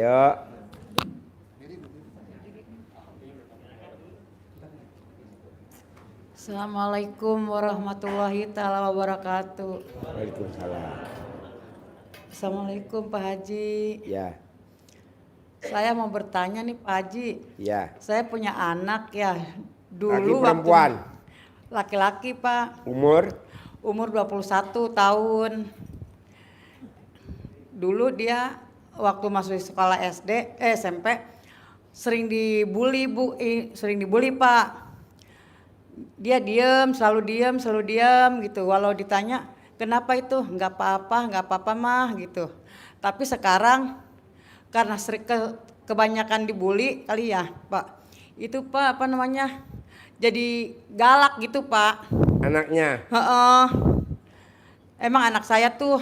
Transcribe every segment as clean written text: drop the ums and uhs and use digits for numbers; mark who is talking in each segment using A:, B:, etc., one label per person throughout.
A: Ayo.
B: Assalamualaikum warahmatullahi taala wabarakatuh.
A: Waalaikumsalam.
B: Assalamualaikum Pak Haji.
A: Ya.
B: Saya mau bertanya nih Pak Haji.
A: Ya.
B: Saya punya anak ya.
A: Laki
B: Dulu
A: perempuan?
B: laki-laki Pak.
A: Umur
B: 21 tahun. Dulu dia waktu masuk sekolah SMP sering dibully sering dibully Pak. Dia selalu diem gitu. Walau ditanya kenapa itu, nggak apa-apa mah gitu. Tapi sekarang karena kebanyakan dibully kali ya Pak. Itu Pak jadi galak gitu Pak.
A: anaknya?
B: Emang anak saya tuh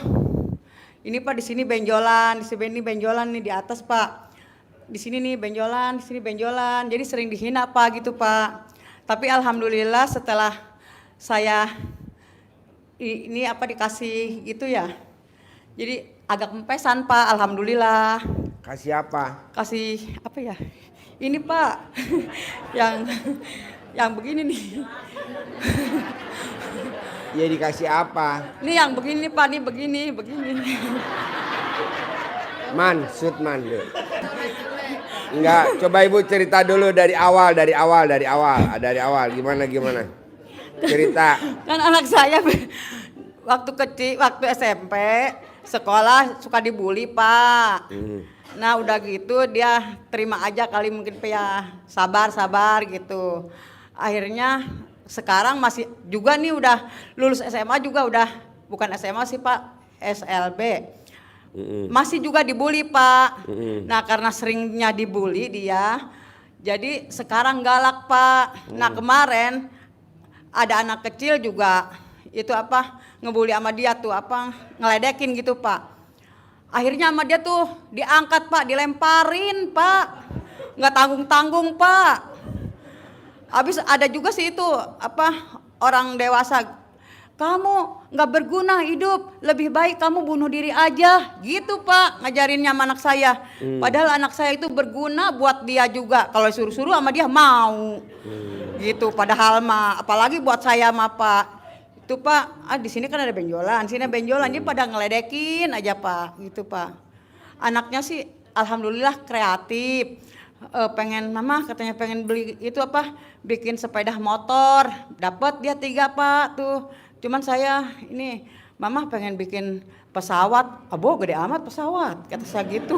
B: ini Pak, di sini benjolan, di sini benjolan nih di atas Pak. Di sini nih benjolan, di sini benjolan. Jadi sering dihina Pak gitu Pak. Tapi alhamdulillah setelah saya dikasih gitu ya. Jadi agak empesan Pak, alhamdulillah.
A: Kasih apa?
B: Kasih apa ya? Ini Pak yang begini nih.
A: Ya dikasih apa?
B: Ini yang begini Pak, nih begini.
A: Shoot deh. Enggak, coba Ibu cerita dulu dari awal. Gimana? Cerita.
B: Kan anak saya waktu kecil, waktu SMP, sekolah suka dibully Pak. Nah udah gitu dia terima aja kali mungkin ya sabar gitu. Akhirnya sekarang masih juga nih udah lulus SMA juga udah bukan SMA sih Pak, SLB. Masih juga dibully Pak. Nah karena seringnya dibully dia, jadi sekarang galak Pak. Nah kemarin ada anak kecil juga itu ngebully sama dia tuh ngeledekin gitu Pak. Akhirnya sama dia tuh diangkat Pak, dilemparin Pak, nggak tanggung Pak. Habis ada juga sih itu orang dewasa, kamu nggak berguna hidup, lebih baik kamu bunuh diri aja, gitu Pak ngajarinnya sama anak saya. Padahal anak saya itu berguna buat dia juga, kalau suruh-suruh sama dia mau, gitu. Padahal mah, apalagi buat saya mah Pak, itu Pak, di sini kan ada benjolan, dia pada ngeledekin aja Pak, gitu Pak. Anaknya sih, alhamdulillah kreatif. Katanya pengen beli itu bikin sepeda motor, dapat dia 3 Pak tuh. Cuman saya ini mama pengen bikin pesawat, gede amat pesawat, kata saya gitu.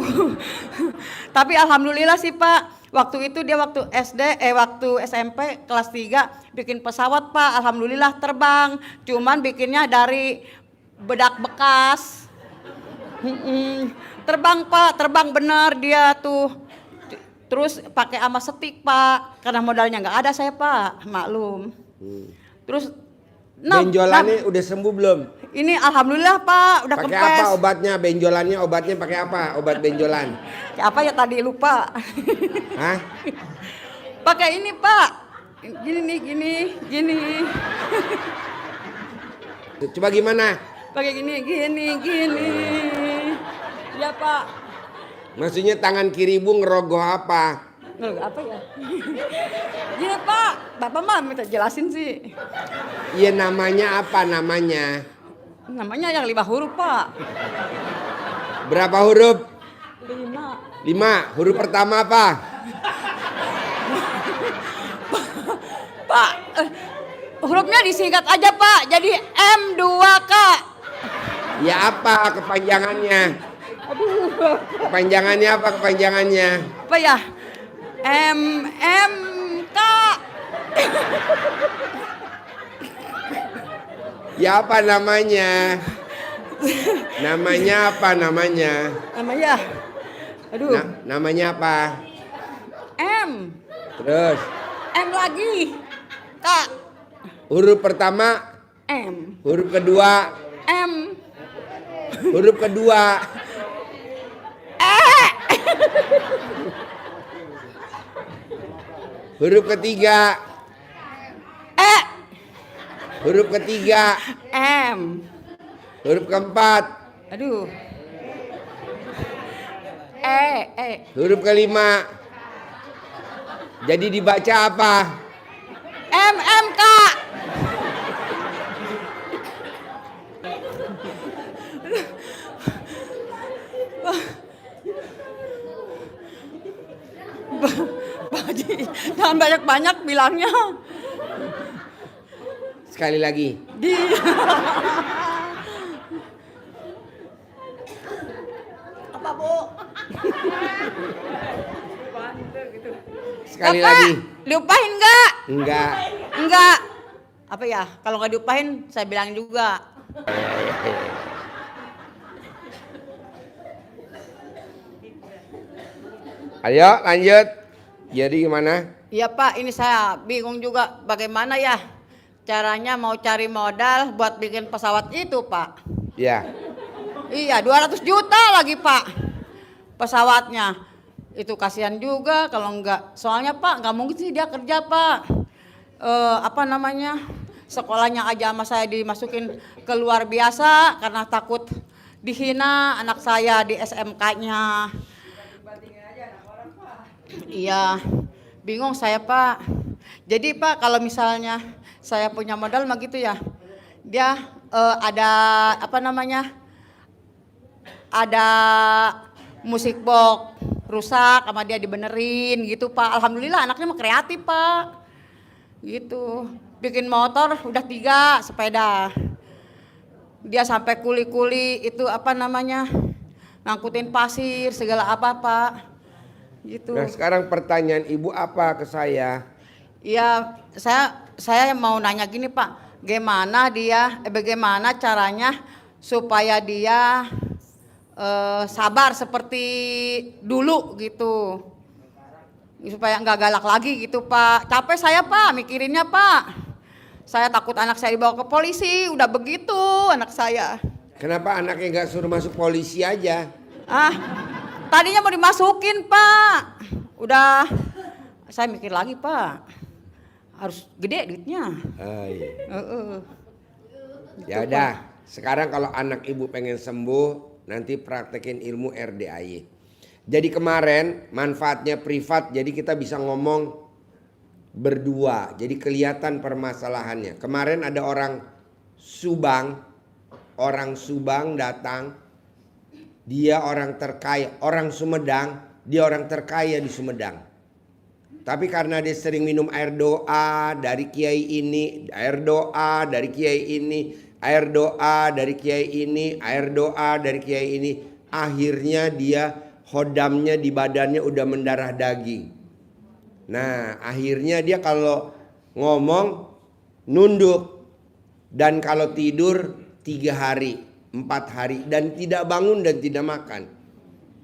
B: Tapi alhamdulillah sih Pak, waktu itu dia waktu SMP kelas 3 bikin pesawat Pak, alhamdulillah terbang. Cuman bikinnya dari bedak bekas. Terbang Pak, terbang bener dia tuh. Terus pakai ama setik Pak, karena modalnya nggak ada saya Pak, maklum. Terus
A: benjolannya udah sembuh belum?
B: Ini alhamdulillah Pak, udah kempes.
A: Pakai apa obatnya? Benjolannya obatnya pakai apa? Obat benjolan?
B: Kayak apa ya tadi lupa.
A: Hah?
B: Pakai ini Pak, gini.
A: Coba gimana?
B: Pakai gini. Ya Pak.
A: Maksudnya tangan kiri Ibu ngerogoh apa?
B: Apa ya? Gini Pak, Bapak mah minta jelasin sih.
A: Iya namanya apa namanya?
B: Namanya yang 5 huruf Pak.
A: Berapa huruf?
B: 5.
A: Huruf pertama apa?
B: Pak, hurufnya disingkat aja Pak, jadi M2K.
A: Ya apa kepanjangannya? Kepanjangannya apa?
B: Apa ya? MMK.
A: Ya apa namanya? Namanya apa?
B: Aduh.
A: Namanya apa?
B: M.
A: Terus?
B: M lagi. K.
A: Huruf pertama?
B: M.
A: Huruf kedua?
B: M.
A: Huruf kedua? Huruf ketiga? Huruf ketiga?
B: M.
A: Huruf keempat?
B: Aduh.
A: Huruf kelima. Jadi dibaca apa?
B: MMK. Pak Haji, jangan banyak-banyak bilangnya.
A: Sekali lagi.
B: Apa, Bu?
A: Sekali
B: Bapak,
A: lagi.
B: diupahin enggak?
A: Enggak.
B: Enggak. Apa ya? Kalau nggak diupahin, saya bilang juga.
A: Ayo lanjut. Jadi gimana?
B: Iya Pak, ini saya bingung juga bagaimana ya caranya mau cari modal buat bikin pesawat itu Pak.
A: Ya.
B: Iya 200 juta lagi Pak pesawatnya. Itu kasihan juga kalau enggak. Soalnya Pak nggak mungkin sih dia kerja Pak. Apa namanya, sekolahnya aja sama saya dimasukin ke luar biasa karena takut dihina anak saya di SMK-nya. Iya, bingung saya Pak. Jadi Pak kalau misalnya saya punya modal mah gitu ya, dia ada apa namanya, ada musik box rusak sama dia dibenerin gitu Pak. Alhamdulillah anaknya mah kreatif Pak. Gitu, bikin motor udah 3 sepeda. Dia sampai kuli-kuli itu apa namanya, ngangkutin pasir segala apa Pak. Gitu.
A: Nah sekarang pertanyaan ibu apa ke saya?
B: Iya, saya mau nanya gini Pak, bagaimana caranya supaya dia sabar seperti dulu gitu, supaya nggak galak lagi gitu Pak. Capek saya Pak, mikirinnya Pak. Saya takut anak saya dibawa ke polisi, udah begitu anak saya.
A: Kenapa anaknya nggak suruh masuk polisi aja?
B: Tadinya mau dimasukin Pak, udah saya mikir lagi Pak, harus gede duitnya.
A: Iya.
B: Gitu,
A: Ya udah, sekarang kalau anak ibu pengen sembuh, nanti praktekin ilmu RDAY. Jadi kemarin manfaatnya privat, jadi kita bisa ngomong berdua, jadi kelihatan permasalahannya. Kemarin ada orang Subang datang, dia orang terkaya, orang Sumedang, dia orang terkaya di Sumedang. Tapi karena dia sering minum air doa dari kiai ini, air doa dari kiai ini, air doa dari kiai ini, air doa dari kiai ini, akhirnya dia hodamnya di badannya udah mendarah daging. Nah akhirnya dia kalau ngomong nunduk, dan kalau tidur 3 hari 4 hari dan tidak bangun dan tidak makan.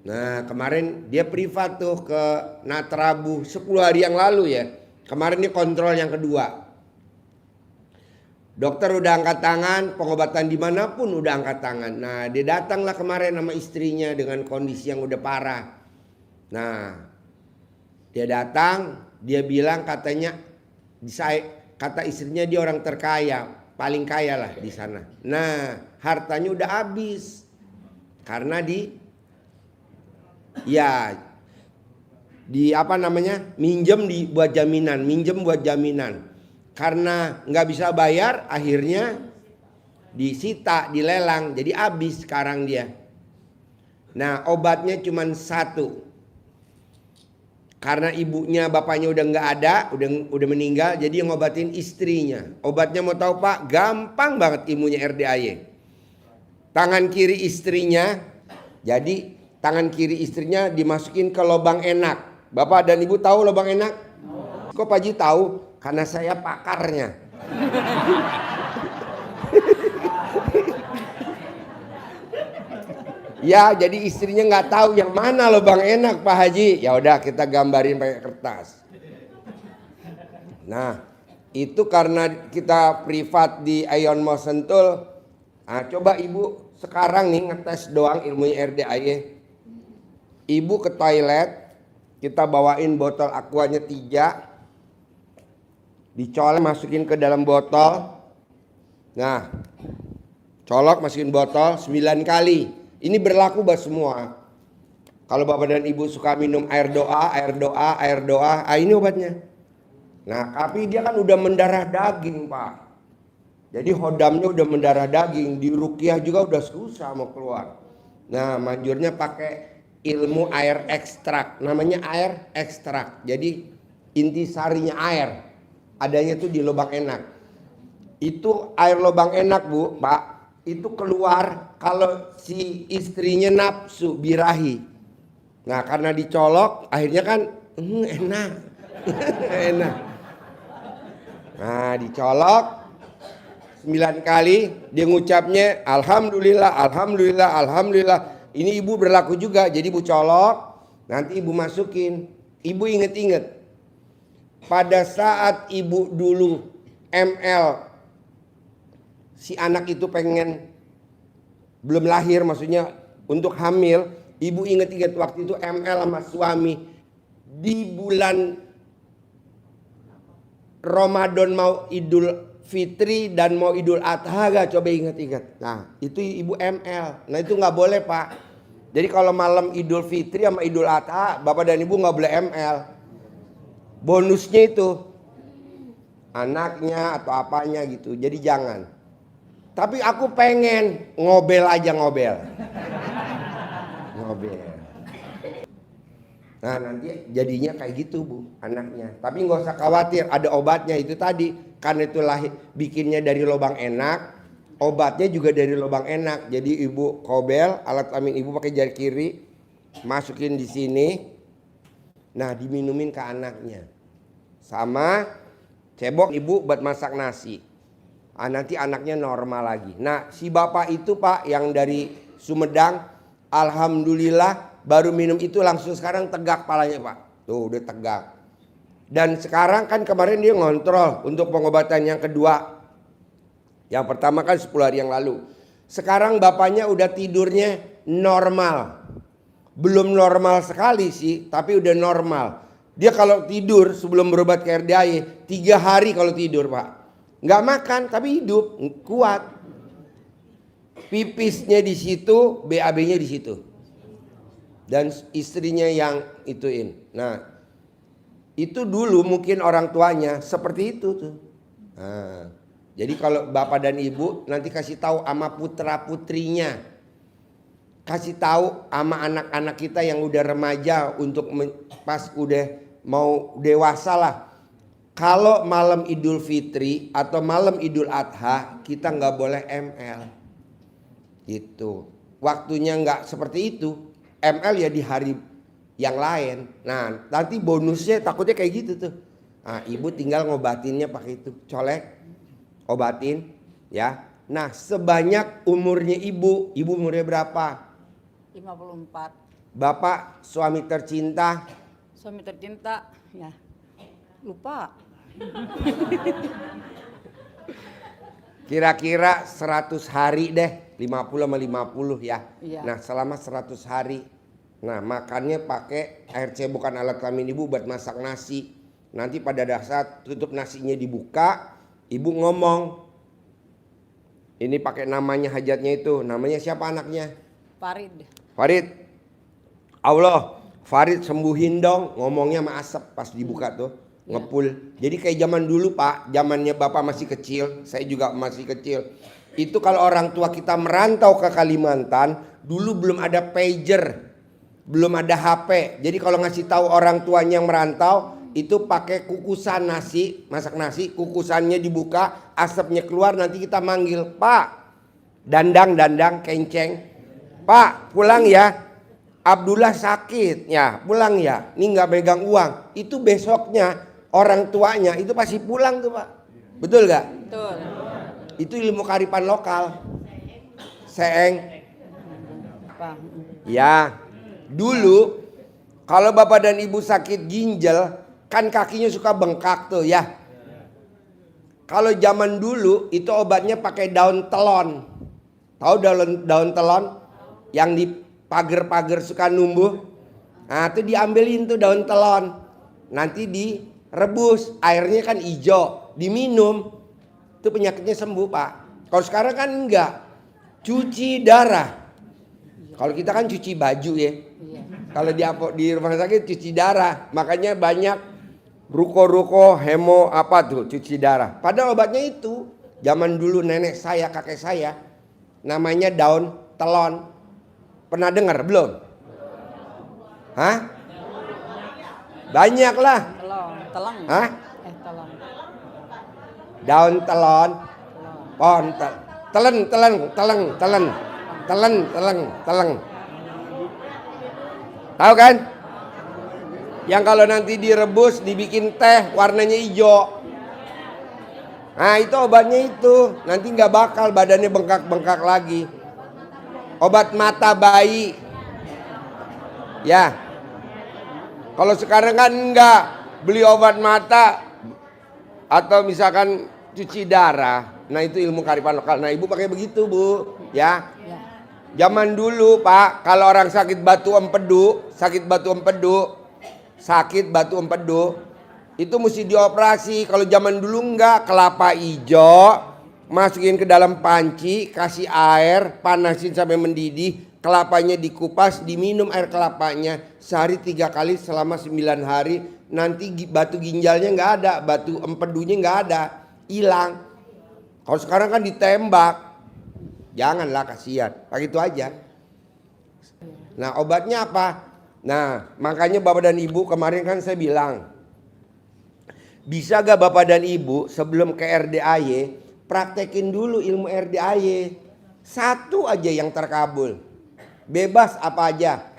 A: Nah kemarin dia privat tuh ke Natrabu 10 hari yang lalu ya. Kemarin ini kontrol yang kedua. Dokter udah angkat tangan, pengobatan dimanapun udah angkat tangan. Nah dia datanglah kemarin sama istrinya dengan kondisi yang udah parah. Nah dia datang, dia bilang katanya, kata istrinya dia orang terkaya, paling kaya lah di sana. Nah hartanya udah habis karena minjem buat jaminan. Karena nggak bisa bayar, akhirnya disita, dilelang, jadi habis sekarang dia. Nah obatnya cuma 1. Karena ibunya, bapaknya udah nggak ada, udah meninggal, jadi yang ngobatin istrinya. Obatnya mau tahu Pak? Gampang banget ilmunya RDAY. Tangan kiri istrinya, jadi tangan kiri istrinya dimasukin ke lubang enak. Bapak dan Ibu tahu lubang enak? Kok Pak Haji tahu? Karena saya pakarnya. Ya, jadi istrinya nggak tahu yang mana lubang enak Pak Haji. Ya udah kita gambarin pakai kertas. Nah, itu karena kita privat di Aeon Mall Sentul. Nah, coba Ibu sekarang nih ngetes doang ilmunya RDAY. Ibu ke toilet, kita bawain botol aquanya 3. Dicolek masukin ke dalam botol. Nah, colok masukin botol 9 kali. Ini berlaku buat semua. Kalau bapak dan ibu suka minum air doa, ini obatnya. Nah, tapi dia kan udah mendarah daging, Pak. Jadi hodamnya udah mendarah daging, di ruqyah juga udah susah mau keluar. Nah, manjurnya pakai ilmu air ekstrak, namanya air ekstrak. Jadi intisarinya air, adanya tuh di lubang enak. Itu air lubang enak, Bu, Pak, itu keluar kalau si istrinya nafsu birahi. Nah, karena dicolok akhirnya kan enak. Enak. Nah, dicolok 9 kali dia ngucapnya alhamdulillah, alhamdulillah, alhamdulillah. Ini ibu berlaku juga. Jadi ibu colok, nanti ibu masukin. Ibu inget-inget pada saat ibu dulu ML si anak itu pengen belum lahir, maksudnya untuk hamil, ibu inget-inget waktu itu ML sama suami di bulan Ramadan mau Idul Fitri dan mau Idul Adha, gak coba inget-inget. Nah, itu ibu ML. Nah, itu nggak boleh, Pak. Jadi kalau malam Idul Fitri sama Idul Adha, bapak dan ibu nggak boleh ML. Bonusnya itu anaknya atau apanya gitu. Jadi jangan. Tapi aku pengen ngobel aja ngobel. Nah, nanti jadinya kayak gitu, Bu, anaknya. Tapi nggak usah khawatir, ada obatnya itu tadi. Karena itu bikinnya dari lubang enak, obatnya juga dari lubang enak. Jadi ibu kobel, alat kelamin ibu pakai jari kiri, masukin di sini. Nah, diminumin ke anaknya. Sama cebok ibu buat masak nasi. Nanti anaknya normal lagi. Nah, si bapak itu, Pak, yang dari Sumedang, alhamdulillah baru minum itu langsung sekarang tegak palanya, Pak. Tuh udah tegak. Dan sekarang kan kemarin dia ngontrol untuk pengobatan yang kedua. Yang pertama kan 10 hari yang lalu. Sekarang bapaknya udah tidurnya normal. Belum normal sekali sih, tapi udah normal. Dia kalau tidur sebelum berobat ke RDAY 3 hari kalau tidur, Pak. Nggak makan tapi hidup, kuat. Pipisnya di situ, BAB-nya di situ. Dan istrinya yang ituin. Nah, itu dulu mungkin orang tuanya seperti itu tuh. Nah, jadi kalau bapak dan ibu nanti kasih tahu sama putra putrinya, kasih tahu sama anak-anak kita yang udah remaja untuk pas udah mau dewasa lah. Kalau malam Idul Fitri atau malam Idul Adha kita nggak boleh ML. Gitu. Waktunya nggak seperti itu. ML ya di hari yang lain. Nah, nanti bonusnya takutnya kayak gitu tuh. Nah, ibu tinggal ngobatinnya pakai itu, colek, obatin, ya. Nah, sebanyak umurnya ibu umurnya berapa?
B: 54.
A: Bapak suami tercinta?
B: Suami tercinta, ya lupa.
A: Kira-kira 100 hari deh, 50 sama 50 ya.
B: Iya.
A: Nah, selama 100 hari. Nah, makannya pakai air cebokan alat kelamin ibu buat masak nasi. Nanti pada saat tutup nasinya dibuka, ibu ngomong. Ini pakai namanya hajatnya itu. Namanya siapa anaknya?
B: Farid.
A: Farid. Allah, Farid sembuhin dong. Ngomongnya sama asap pas dibuka tuh. Ngepul. Jadi kayak zaman dulu, Pak, zamannya bapak masih kecil, saya juga masih kecil. Itu kalau orang tua kita merantau ke Kalimantan, dulu belum ada pager, belum ada HP. Jadi kalau ngasih tahu orang tuanya yang merantau, itu pakai kukusan nasi, masak nasi, kukusannya dibuka, asapnya keluar, nanti kita manggil, Pak, dandang, kenceng, Pak, pulang ya. Abdullah sakit, ya pulang ya. Ini nggak pegang uang. Itu besoknya orang tuanya itu pasti pulang tuh, Pak. Betul gak?
B: Betul.
A: Itu ilmu kearifan lokal. Seeng.
B: Apa?
A: Ya, dulu kalau bapak dan ibu sakit ginjal, kan kakinya suka bengkak tuh ya. Kalau zaman dulu itu obatnya pakai daun telon. Tahu daun telon yang di pagar-pagar suka numbuh? Nah, itu diambilin tuh daun telon. Nanti direbus, airnya kan hijau, diminum. Itu penyakitnya sembuh, Pak. Kalau sekarang kan enggak. Cuci darah. Kalau kita kan cuci baju ya. Kalau di rumah sakit cuci darah, makanya banyak ruko-ruko hemo apa tuh cuci darah. Padahal obatnya itu zaman dulu nenek saya, kakek saya, namanya daun telon. Pernah dengar belum? Hah? Banyak lah.
B: Telang.
A: Hah?
B: Telang.
A: Daun telon, pohon teleng. Tahu kan? Yang kalau nanti direbus, dibikin teh warnanya hijau. Nah itu obatnya itu. Nanti nggak bakal badannya bengkak-bengkak lagi. Obat mata bayi. Ya. Kalau sekarang kan enggak. Beli obat mata. Atau misalkan cuci darah. Nah itu ilmu kearifan lokal. Nah ibu pakai begitu bu. Ya. Zaman dulu pak. Kalau orang sakit batu empedu. Itu mesti dioperasi. Kalau zaman dulu enggak, kelapa hijau masukin ke dalam panci, kasih air, panasin sampai mendidih, kelapanya dikupas, diminum air kelapanya sehari 3 kali selama 9 hari. Nanti batu ginjalnya enggak ada, batu empedunya enggak ada, hilang. Kalau sekarang kan ditembak, janganlah kasihan, pakai itu aja. Nah obatnya apa? Nah makanya bapak dan ibu kemarin kan saya bilang, bisa gak bapak dan ibu sebelum ke RDAY praktekin dulu ilmu RDAY. Satu aja yang terkabul. Bebas apa aja.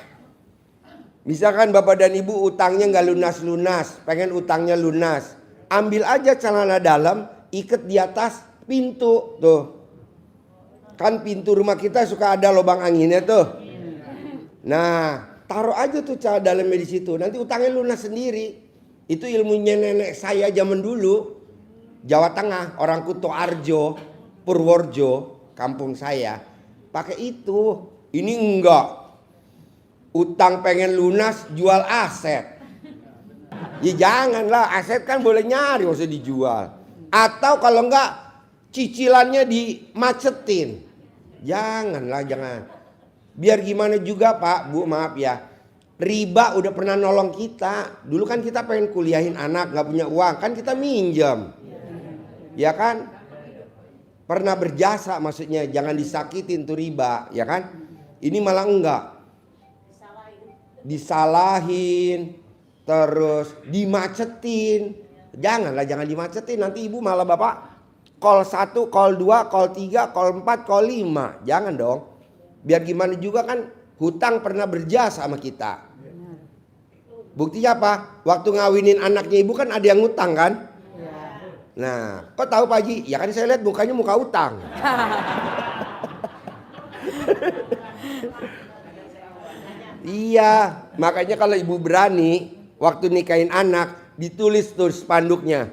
A: Misalkan bapak dan ibu utangnya gak lunas-lunas. Pengen utangnya lunas. Ambil aja celana dalam, ikat di atas pintu. Tuh. Kan pintu rumah kita suka ada lubang anginnya tuh. Nah taruh aja tuh celana dalamnya di situ. Nanti utangnya lunas sendiri. Itu ilmunya nenek saya zaman dulu. Jawa Tengah, orang Kuto Arjo, Purworejo, kampung saya. Pakai itu. Ini enggak. Utang pengen lunas, jual aset. Ya janganlah, aset kan boleh nyari, maksudnya dijual. Atau kalau enggak, cicilannya dimacetin. Janganlah, jangan. Biar gimana juga pak, bu maaf ya. Riba udah pernah nolong kita. Dulu kan kita pengen kuliahin anak, gak punya uang. Kan kita minjem. Ya kan? Pernah berjasa maksudnya. Jangan disakitin tuh riba. Ya kan? Ini malah enggak. Disalahin. Terus dimacetin. Janganlah, jangan dimacetin. Nanti ibu malah bapak call 1, call 2, call 3, call 4, call 5. Jangan dong. Biar gimana juga kan hutang pernah berjasa sama kita. Buktinya apa? Waktu ngawinin anaknya ibu kan ada yang ngutang kan? Nah, kok tahu Pak Haji? Ya kan saya lihat mukanya muka utang. Iya, makanya kalau ibu berani waktu nikahin anak ditulis tuh spanduknya.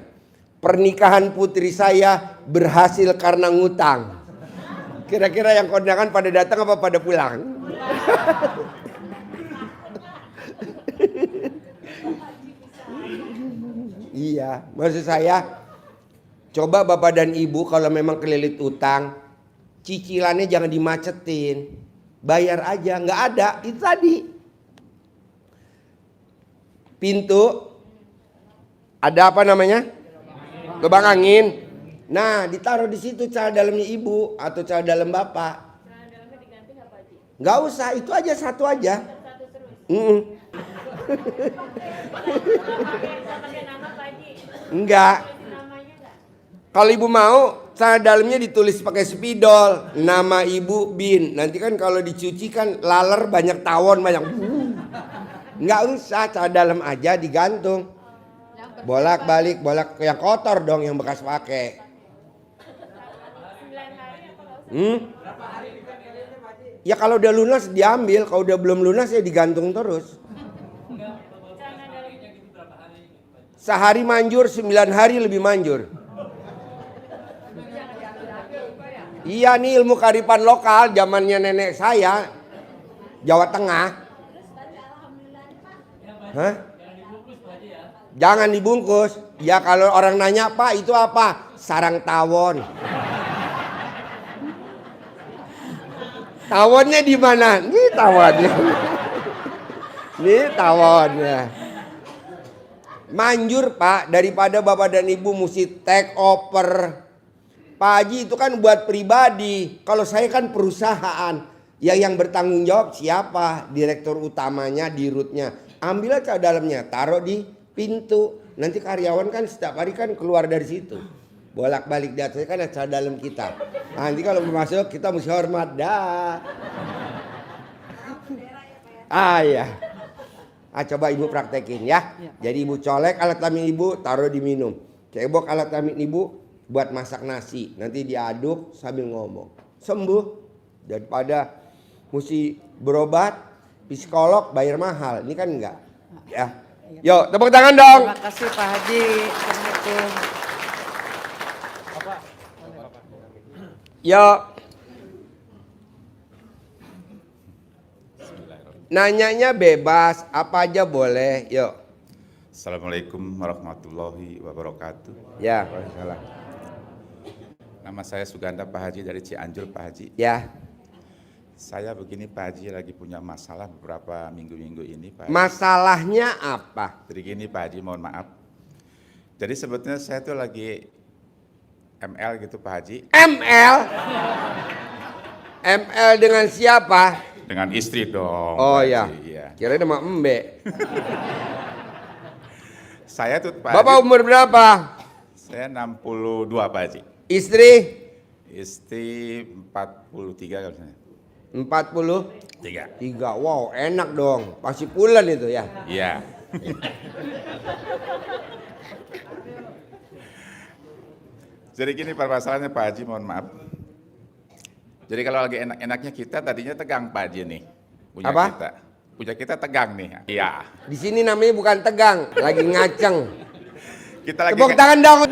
A: Pernikahan putri saya berhasil karena ngutang. Kira-kira yang kondangan pada datang apa pada pulang? Iya, maksud saya coba bapak dan ibu kalau memang kelilit utang, cicilannya jangan dimacetin, bayar aja, nggak ada itu tadi. Pintu ada apa namanya? Lubang angin. Nah, ditaruh di situ celana dalamnya ibu atau celana dalam bapak. Celana dalamnya diganti nggak Pak Haji? Nggak usah, itu aja satu aja. Satu terus. Enggak. Kalau ibu mau, celana dalamnya ditulis pakai spidol, nama ibu Bin. Nanti kan kalau dicuci kan laler banyak tawon banyak. Enggak usah, celana dalam aja digantung. Bolak-balik, yang kotor dong yang bekas pakai. Ya kalau udah lunas diambil, kalau udah belum lunas ya digantung terus. Sehari manjur, 9 hari lebih manjur. Iya nih ilmu kearifan lokal zamannya nenek saya, Jawa Tengah. Hah? Jangan dibungkus. Ya kalau orang nanya Pak itu apa? Sarang tawon. Tawonnya di mana? Ini tawonnya. Ini tawonnya. Manjur Pak, daripada Bapak dan Ibu mesti take over. Pak Haji itu kan buat pribadi. Kalau saya kan perusahaan. Ya yang bertanggung jawab siapa? Direktur utamanya, dirutnya. Ambil aja dalamnya, taruh di pintu. Nanti karyawan kan setiap hari kan keluar dari situ. Bolak-balik di atasnya kan acara dalam kita. Nanti kalau mau masuk kita mesti hormat. Dah. Ya. Coba Ibu praktekin ya. Jadi Ibu colek alat kelamin Ibu, taruh diminum. Cebok alat kelamin Ibu buat masak nasi. Nanti diaduk sambil ngomong. Sembuh. Daripada mesti berobat, psikolog bayar mahal. Ini kan enggak. Ya. Yuk, tepuk tangan dong.
B: Terima kasih Pak Haji. Assalamualaikum.
A: Yuk. Nanyanya bebas, apa aja boleh. Yuk.
C: Assalamualaikum warahmatullahi wabarakatuh.
A: Ya, waalaikumsalam.
C: Nama saya Suganda Pak Haji dari Cianjur Pak Haji.
A: Ya.
C: Saya begini Pak Haji lagi punya masalah beberapa minggu-minggu ini Pak Haji.
A: Masalahnya apa?
C: Jadi gini Pak Haji, mohon maaf. Jadi sebetulnya saya tuh lagi ML gitu Pak Haji.
A: ML? ML dengan siapa?
C: Dengan istri dong.
A: Oh
C: Pak
A: ya.
C: Haji, iya.
A: Kirain sama Embe.
C: Saya tuh Pak
A: Bapak
C: Haji,
A: umur berapa?
C: saya 62 Pak Haji.
A: Istri?
C: Istri 43 kalau misalnya.
A: 43.
C: 3.
A: Wow, enak dong. Pasti pulen itu ya.
C: Iya. Jadi gini permasalahannya Pak Haji, mohon maaf. Jadi kalau lagi enak-enaknya kita tadinya tegang Pak Haji nih. Punya
A: Apa?
C: kita. Punya kita tegang nih. Iya.
A: Di sini namanya bukan tegang, lagi ngaceng.
C: Kita lagi
A: Tepuk tangan dong.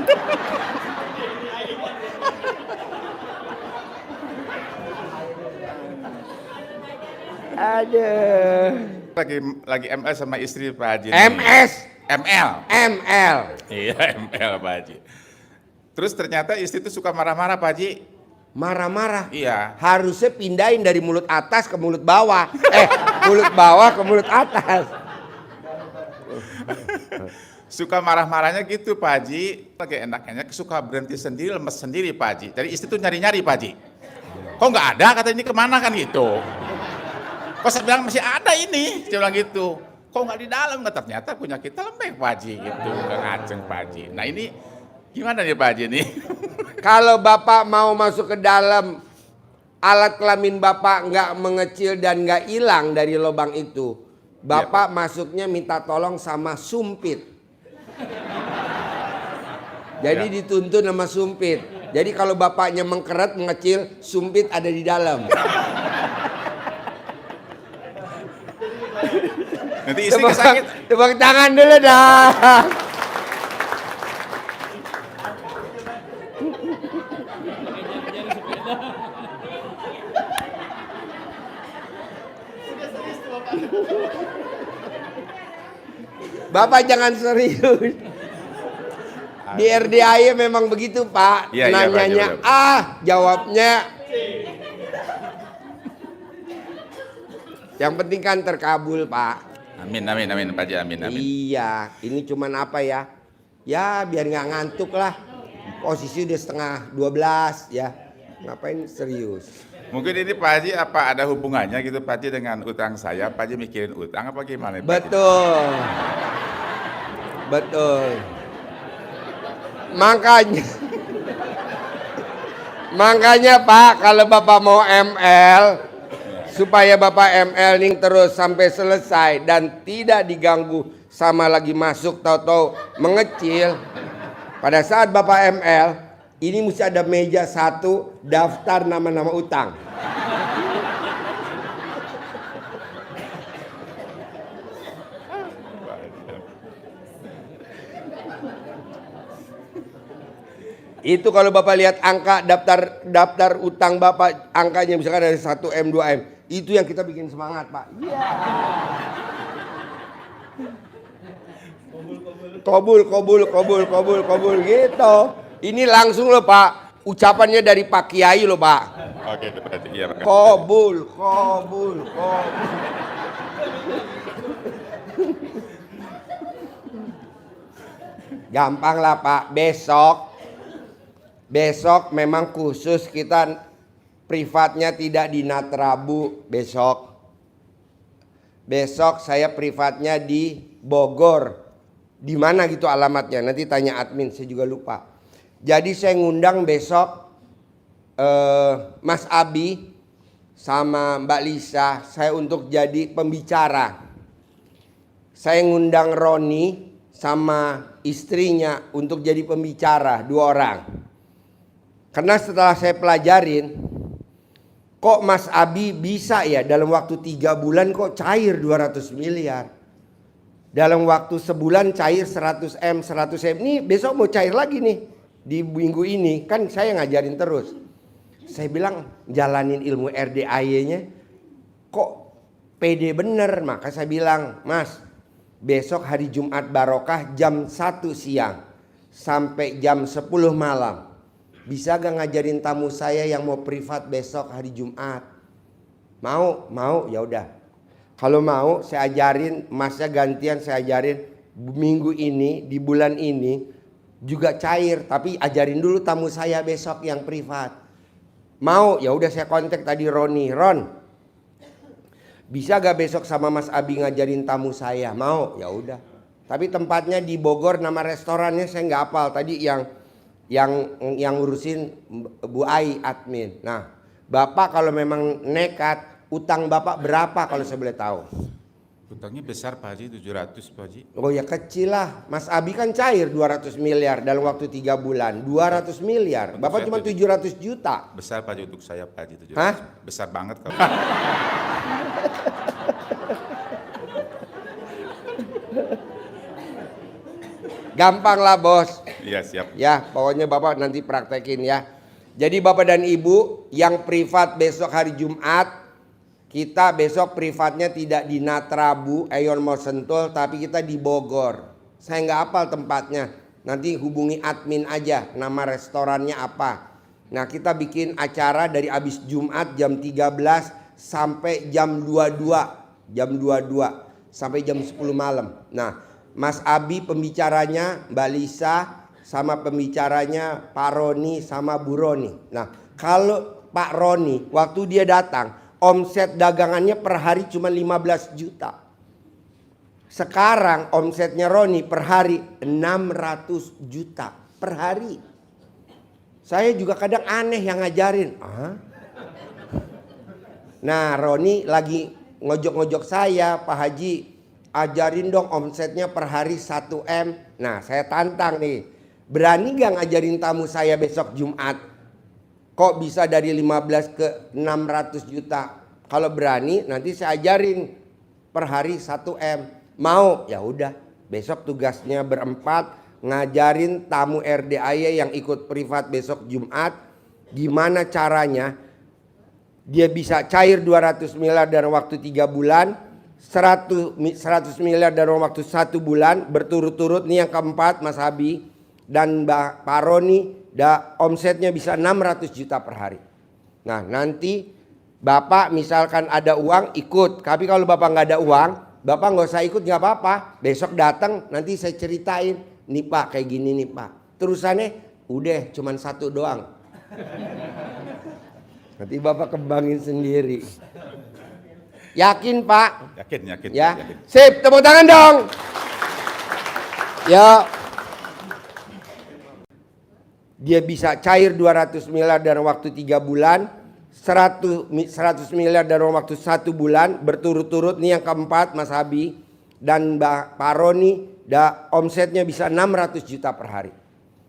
A: Aduh.
C: lagi ML sama istri Pak Haji. nih.
A: MS.
C: ML.
A: ML.
C: Iya, ML Pak Haji. Terus ternyata istri itu suka marah-marah Pak Haji.
A: Marah-marah.
C: Iya.
A: Harusnya pindahin dari mulut atas ke mulut bawah. Mulut bawah ke mulut atas.
C: Suka marah-marahnya gitu Pak Haji. Lagi enak-enaknya suka berhenti sendiri, lemes sendiri Pak Haji. Jadi istri itu nyari-nyari Pak Haji. Kok nggak ada, kata ini kemana kan gitu. Kok saya bilang masih ada ini, dia bilang gitu. Kok nggak di dalam, nggak, ternyata punya kita lembek Pak Haji gitu. Nggak ngaceng Pak Haji. Nah ini gimana nih Pak Haji nih?
A: Kalau Bapak mau masuk ke dalam, alat kelamin Bapak nggak mengecil dan nggak hilang dari lubang itu, Bapak masuknya minta tolong sama sumpit. Jadi dituntun sama sumpit. Jadi kalau bapaknya mengkeret, mengecil, sumpit ada di dalam.
C: Nanti istri sakit.
A: Tepuk tangan dulu dah. Bapak jangan serius. Di RDAY memang begitu Pak.
C: Iya,
A: Nanyanya
C: Pak, iya,
A: jawabnya. Yang penting kan terkabul Pak.
C: Amin, amin, amin Pak Haji, amin, amin.
A: Iya, ini cuman apa ya? Ya biar nggak ngantuk lah. Posisi udah setengah 12 ya. Ngapain serius?
C: Mungkin ini Pak Haji apa ada hubungannya gitu Pak Haji dengan utang saya? Pak Haji mikirin utang apa gimana Pak Haji?
A: Betul. Betul. Makanya Pak, kalau Bapak mau ML, supaya Bapak ML nih terus sampai selesai dan tidak diganggu sama lagi masuk tahu-tahu mengecil. Pada saat Bapak ML, ini mesti ada meja satu daftar nama-nama utang. Itu kalau Bapak lihat angka daftar utang Bapak, angkanya misalkan dari 1M 2M, itu yang kita bikin semangat Pak. Iya. Kobul gitu. Ini langsung loh Pak, ucapannya dari Pak Kiai loh Pak.
C: Oke, Pak Haji, iya Pak.
A: Kobul. Gampang lah Pak, besok memang khusus kita privatnya tidak di Natrabu besok. Besok saya privatnya di Bogor. Di mana gitu alamatnya? Nanti tanya admin, saya juga lupa. Jadi saya ngundang besok Mas Abi sama Mbak Lisa, saya untuk jadi pembicara. Saya ngundang Roni sama istrinya untuk jadi pembicara, 2 orang. Karena setelah saya pelajarin, kok Mas Abi bisa ya dalam waktu 3 bulan kok cair 200 miliar. Dalam waktu sebulan cair 100 M. Ini besok mau cair lagi nih di minggu ini. Kan saya ngajarin terus. Saya bilang jalanin ilmu RDAY-nya kok pede bener. Maka saya bilang, Mas, besok hari Jumat Barokah jam 1 siang sampai jam 10 malam. Bisa gak ngajarin tamu saya yang mau privat besok hari Jumat? Mau, ya udah. Kalau mau saya ajarin, Masnya gantian saya ajarin minggu ini, di bulan ini juga cair. Tapi ajarin dulu tamu saya besok yang privat. Mau, ya udah saya kontak tadi Roni. Ron, bisa gak besok sama Mas Abi ngajarin tamu saya? Mau, ya udah. Tapi tempatnya di Bogor, nama restorannya saya nggak hafal. Tadi yang ngurusin Bu Ai admin. Nah, Bapak kalau memang nekat, utang Bapak berapa kalau saya boleh tahu?
C: Utangnya besar Pak Haji, 700 Pak Haji.
A: Oh ya kecil lah. Mas Abi kan cair 200 miliar dalam waktu 3 bulan. 200 miliar. Bapak cuma 700 juta.
C: Besar Pak Haji untuk saya Pak Haji, 700.
A: Hah?
C: Besar banget kalau.
A: Gampang lah bos.
C: Iya siap.
A: Ya pokoknya Bapak nanti praktekin ya. Jadi Bapak dan Ibu yang privat besok hari Jumat. Kita besok privatnya tidak di Natrabu, Eyon Mall Sentul, tapi kita di Bogor. Saya nggak hafal tempatnya. Nanti hubungi admin aja, nama restorannya apa. Nah kita bikin acara dari abis Jumat jam 13 sampai jam 22. Jam 22 sampai jam 10 malam. Nah Mas Abi pembicaranya, Mbak Lisa sama pembicaranya Pak Roni sama Bu Roni. Nah kalau Pak Roni waktu dia datang, omset dagangannya per hari cuma 15 juta. Sekarang omsetnya Roni per hari 600 juta per hari. Saya juga kadang aneh yang ngajarin. Nah Roni lagi ngojok-ngojok saya, Pak Haji ajarin dong omsetnya per hari 1 M. Nah saya tantang nih, berani gak ngajarin tamu saya besok Jumat? Kok bisa dari 15 ke 600 juta? Kalau berani nanti saya ajarin per hari 1 M. Mau? Ya udah. Besok tugasnya berempat ngajarin tamu RDAY yang ikut privat besok Jumat gimana caranya dia bisa cair 200 miliar dalam waktu 3 bulan, 100 miliar dalam waktu 1 bulan berturut-turut. Nih yang keempat Mas Habi dan Pak Roni. Omsetnya bisa 600 juta per hari. Nah nanti Bapak misalkan ada uang ikut. Tapi kalau Bapak nggak ada uang, Bapak nggak usah ikut nggak apa-apa. Besok datang nanti saya ceritain. Nih Pak kayak gini nih Pak. Terusannya udah cuman 1 doang. Nanti Bapak kembangin sendiri. Yakin Pak?
C: Yakin.
A: Ya.
C: Yakin.
A: Sip, tepuk tangan dong. Ya. Dia bisa cair 200 miliar dalam waktu 3 bulan, 100 miliar dalam waktu 1 bulan berturut-turut. Nih yang keempat Mas Habi dan Pak Roni, omsetnya bisa 600 juta per hari.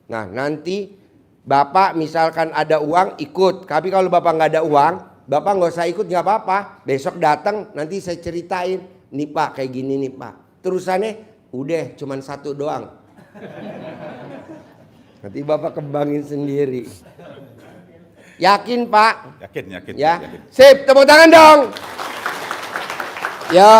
A: Nah nanti Bapak misalkan ada uang ikut. Tapi kalau Bapak nggak ada uang, Bapak nggak usah ikut nggak apa-apa. Besok datang nanti saya ceritain. Nih Pak kayak gini nih Pak. Terusannya udah cuman 1 doang. Nanti Bapak kembangin sendiri. Yakin Pak?
C: Yakin.
A: Ya.
C: Yakin.
A: Sip, tepuk tangan dong. Yo.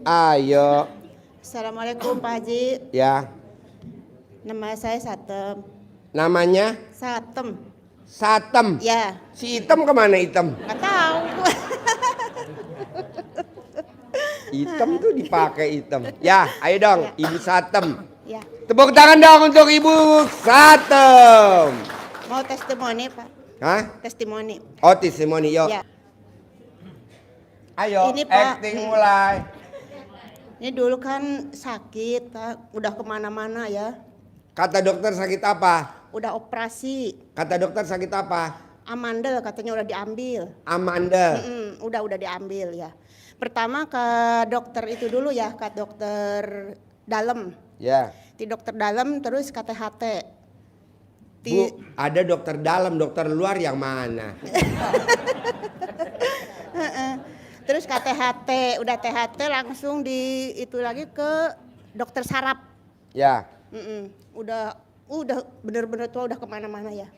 A: Ayo.
D: Assalamualaikum Pak Haji.
A: Ya.
D: Nama saya Satem.
A: Namanya?
D: Satem.
A: Satem.
D: Ya.
A: Si Item kemana Item?
D: Nggak tahu.
A: Hitam tuh dipakai hitam. Ya, ayo dong, Ibu Satem.
D: Ya.
A: Tepuk tangan dong untuk Ibu Satem.
D: Mau testimoni, Pak?
A: Hah?
D: Testimoni.
A: Oh, testimoni, yuk.
D: Ya.
A: Ayo,
D: Ini, Pak.
A: acting mulai.
D: Ini dulu kan sakit, Pak. Udah kemana-mana ya.
A: Kata dokter sakit apa?
D: Udah operasi.
A: Kata dokter sakit apa?
D: Amandel katanya udah diambil.
A: Amanda.
D: Udah diambil ya. Pertama ke dokter itu dulu ya, ke dokter dalam.
A: Ya.
D: Di dokter dalam terus ke THT.
A: Bu, ada dokter dalam, dokter luar yang mana?
D: Terus ke THT, udah THT langsung di itu lagi ke dokter saraf.
A: Ya.
D: Udah bener-bener tua, udah kemana-mana ya.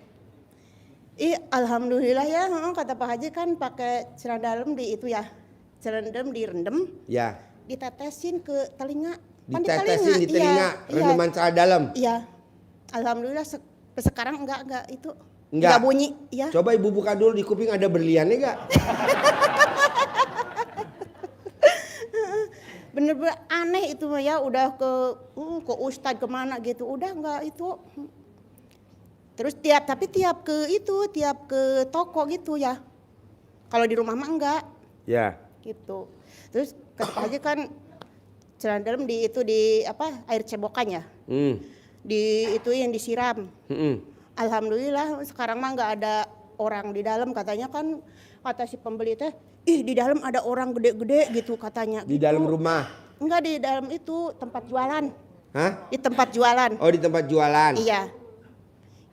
D: Alhamdulillah ya, kata Pak Haji kan pakai celana dalam di itu ya, celana dalam direndam,
A: Ya.
D: ditetesin ke telinga. Kan
A: Ditetesin di telinga,
D: Iya,
A: rendaman celana dalam.
D: Iya. Alhamdulillah sekarang enggak itu.
A: Enggak
D: bunyi, ya.
A: Coba Ibu buka dulu di kuping ada berliannya enggak?
D: Bener-bener aneh itu mah ya, udah ke ustadz kemana gitu, udah enggak itu. Terus tiap ke toko gitu ya. Kalau di rumah mah enggak
A: Ya.
D: gitu. Terus kata aja kan celana dalam di air cebokan ya. Di itu yang disiram. Alhamdulillah sekarang mah enggak ada orang di dalam, katanya kan kata si pembeli teh, di dalam ada orang gede-gede gitu katanya.
A: Di
D: gitu.
A: dalam rumah.
D: Enggak, di dalam itu tempat jualan.
A: Hah?
D: Di tempat jualan.
A: Oh, di tempat jualan.
D: Iya.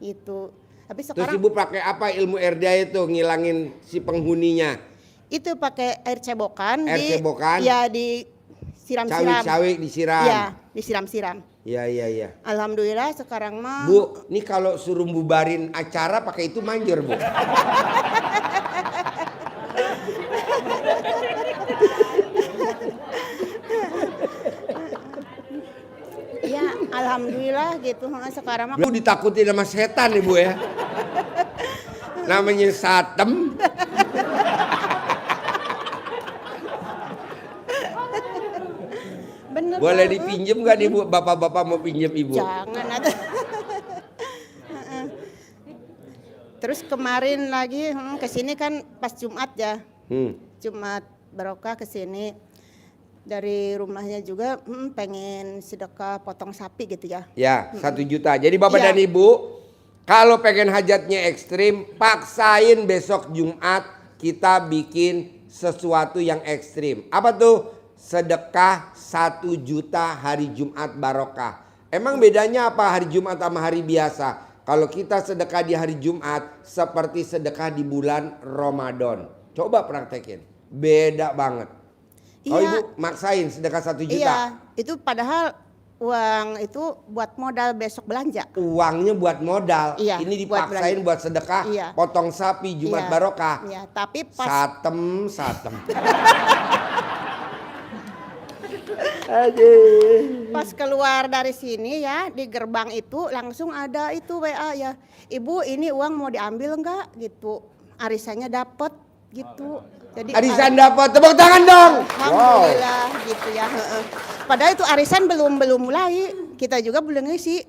D: Itu. Tapi
A: Terus
D: sekarang
A: Ibu pakai apa ilmu RDA itu ngilangin si penghuninya?
D: itu pakai air cebokan.
A: Air cebokan?
D: Iya, disiram-siram.
A: Cawik-cawik disiram.
D: Iya, disiram-siram.
A: Iya.
D: Alhamdulillah sekarang mah.
A: Bu, ini kalau suruh bubarin acara pakai itu manjur, Bu.
D: Ya, alhamdulillah gitu. Sekarang mah
A: Bu ditakutin sama setan Ibu ya. Namanya Satem.
D: bener.
A: Boleh dipinjem nggak nih Bu? Bapak-bapak mau pinjem Ibu?
D: Jangan ada. Terus kemarin lagi kesini kan pas Jumat ya. Jumat barokah kesini. Dari rumahnya juga pengen sedekah potong sapi gitu ya.
A: Ya, 1 juta. Jadi Bapak
D: Iya.
A: dan Ibu, kalau pengen hajatnya ekstrim, paksain besok Jumat kita bikin sesuatu yang ekstrim. Apa tuh? Sedekah 1 juta hari Jumat barokah. Emang bedanya apa hari Jumat sama hari biasa? Kalau kita sedekah di hari Jumat seperti sedekah di bulan Ramadan. Coba praktekin. Beda banget. Oh
D: Iya.
A: Ibu maksain sedekah 1 juta.
D: Iya, itu padahal uang itu buat modal besok belanja.
A: Uangnya buat modal.
D: Iya,
A: Ini
D: buat
A: dipaksain
D: belanja.
A: buat sedekah.
D: Iya.
A: Potong sapi Jumat
D: Iya,
A: barokah.
D: Iya, tapi pas
A: Satem.
D: pas keluar dari sini ya, di gerbang itu langsung ada itu WA ya. Ibu, ini uang mau diambil enggak gitu. Arisannya dapat gitu. Jadi
A: Arisan dapat, tepuk tangan dong.
D: alhamdulillah gitu ya. Padahal itu arisan belum mulai. Kita juga belum ngisi.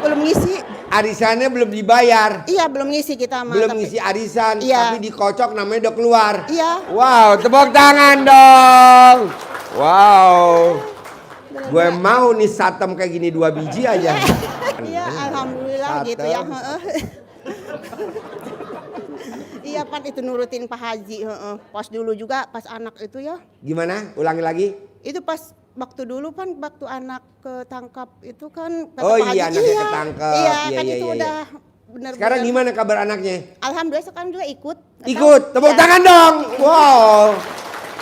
D: Belum ngisi.
A: Arisannya belum dibayar.
D: Iya, belum ngisi kita mah.
A: Belum
D: tapi-
A: ngisi arisan,
D: Iya.
A: tapi dikocok namanya udah keluar.
D: Iya.
A: Wow, tepuk tangan dong. Wow. Gue mau nih Satem kayak gini 2 biji aja.
D: Iya, alhamdulillah gitu ya. Iya, Pan itu nurutin Pak Haji. Pas dulu juga pas anak itu ya.
A: Gimana? Ulangi lagi.
D: Itu pas waktu dulu kan waktu anak ketangkap itu kan kata
A: Oh
D: Pak
A: iya,
D: Haji,
A: anaknya ketangkep.
D: Iya,
A: Iya,
D: kan
A: iya,
D: itu
A: iya,
D: udah benar.
A: Sekarang gimana kabar anaknya?
D: Alhamdulillah sekarang juga ikut. Nggak
A: Ikut,
D: tahu.
A: tepuk
D: Iya.
A: tangan dong. Wow.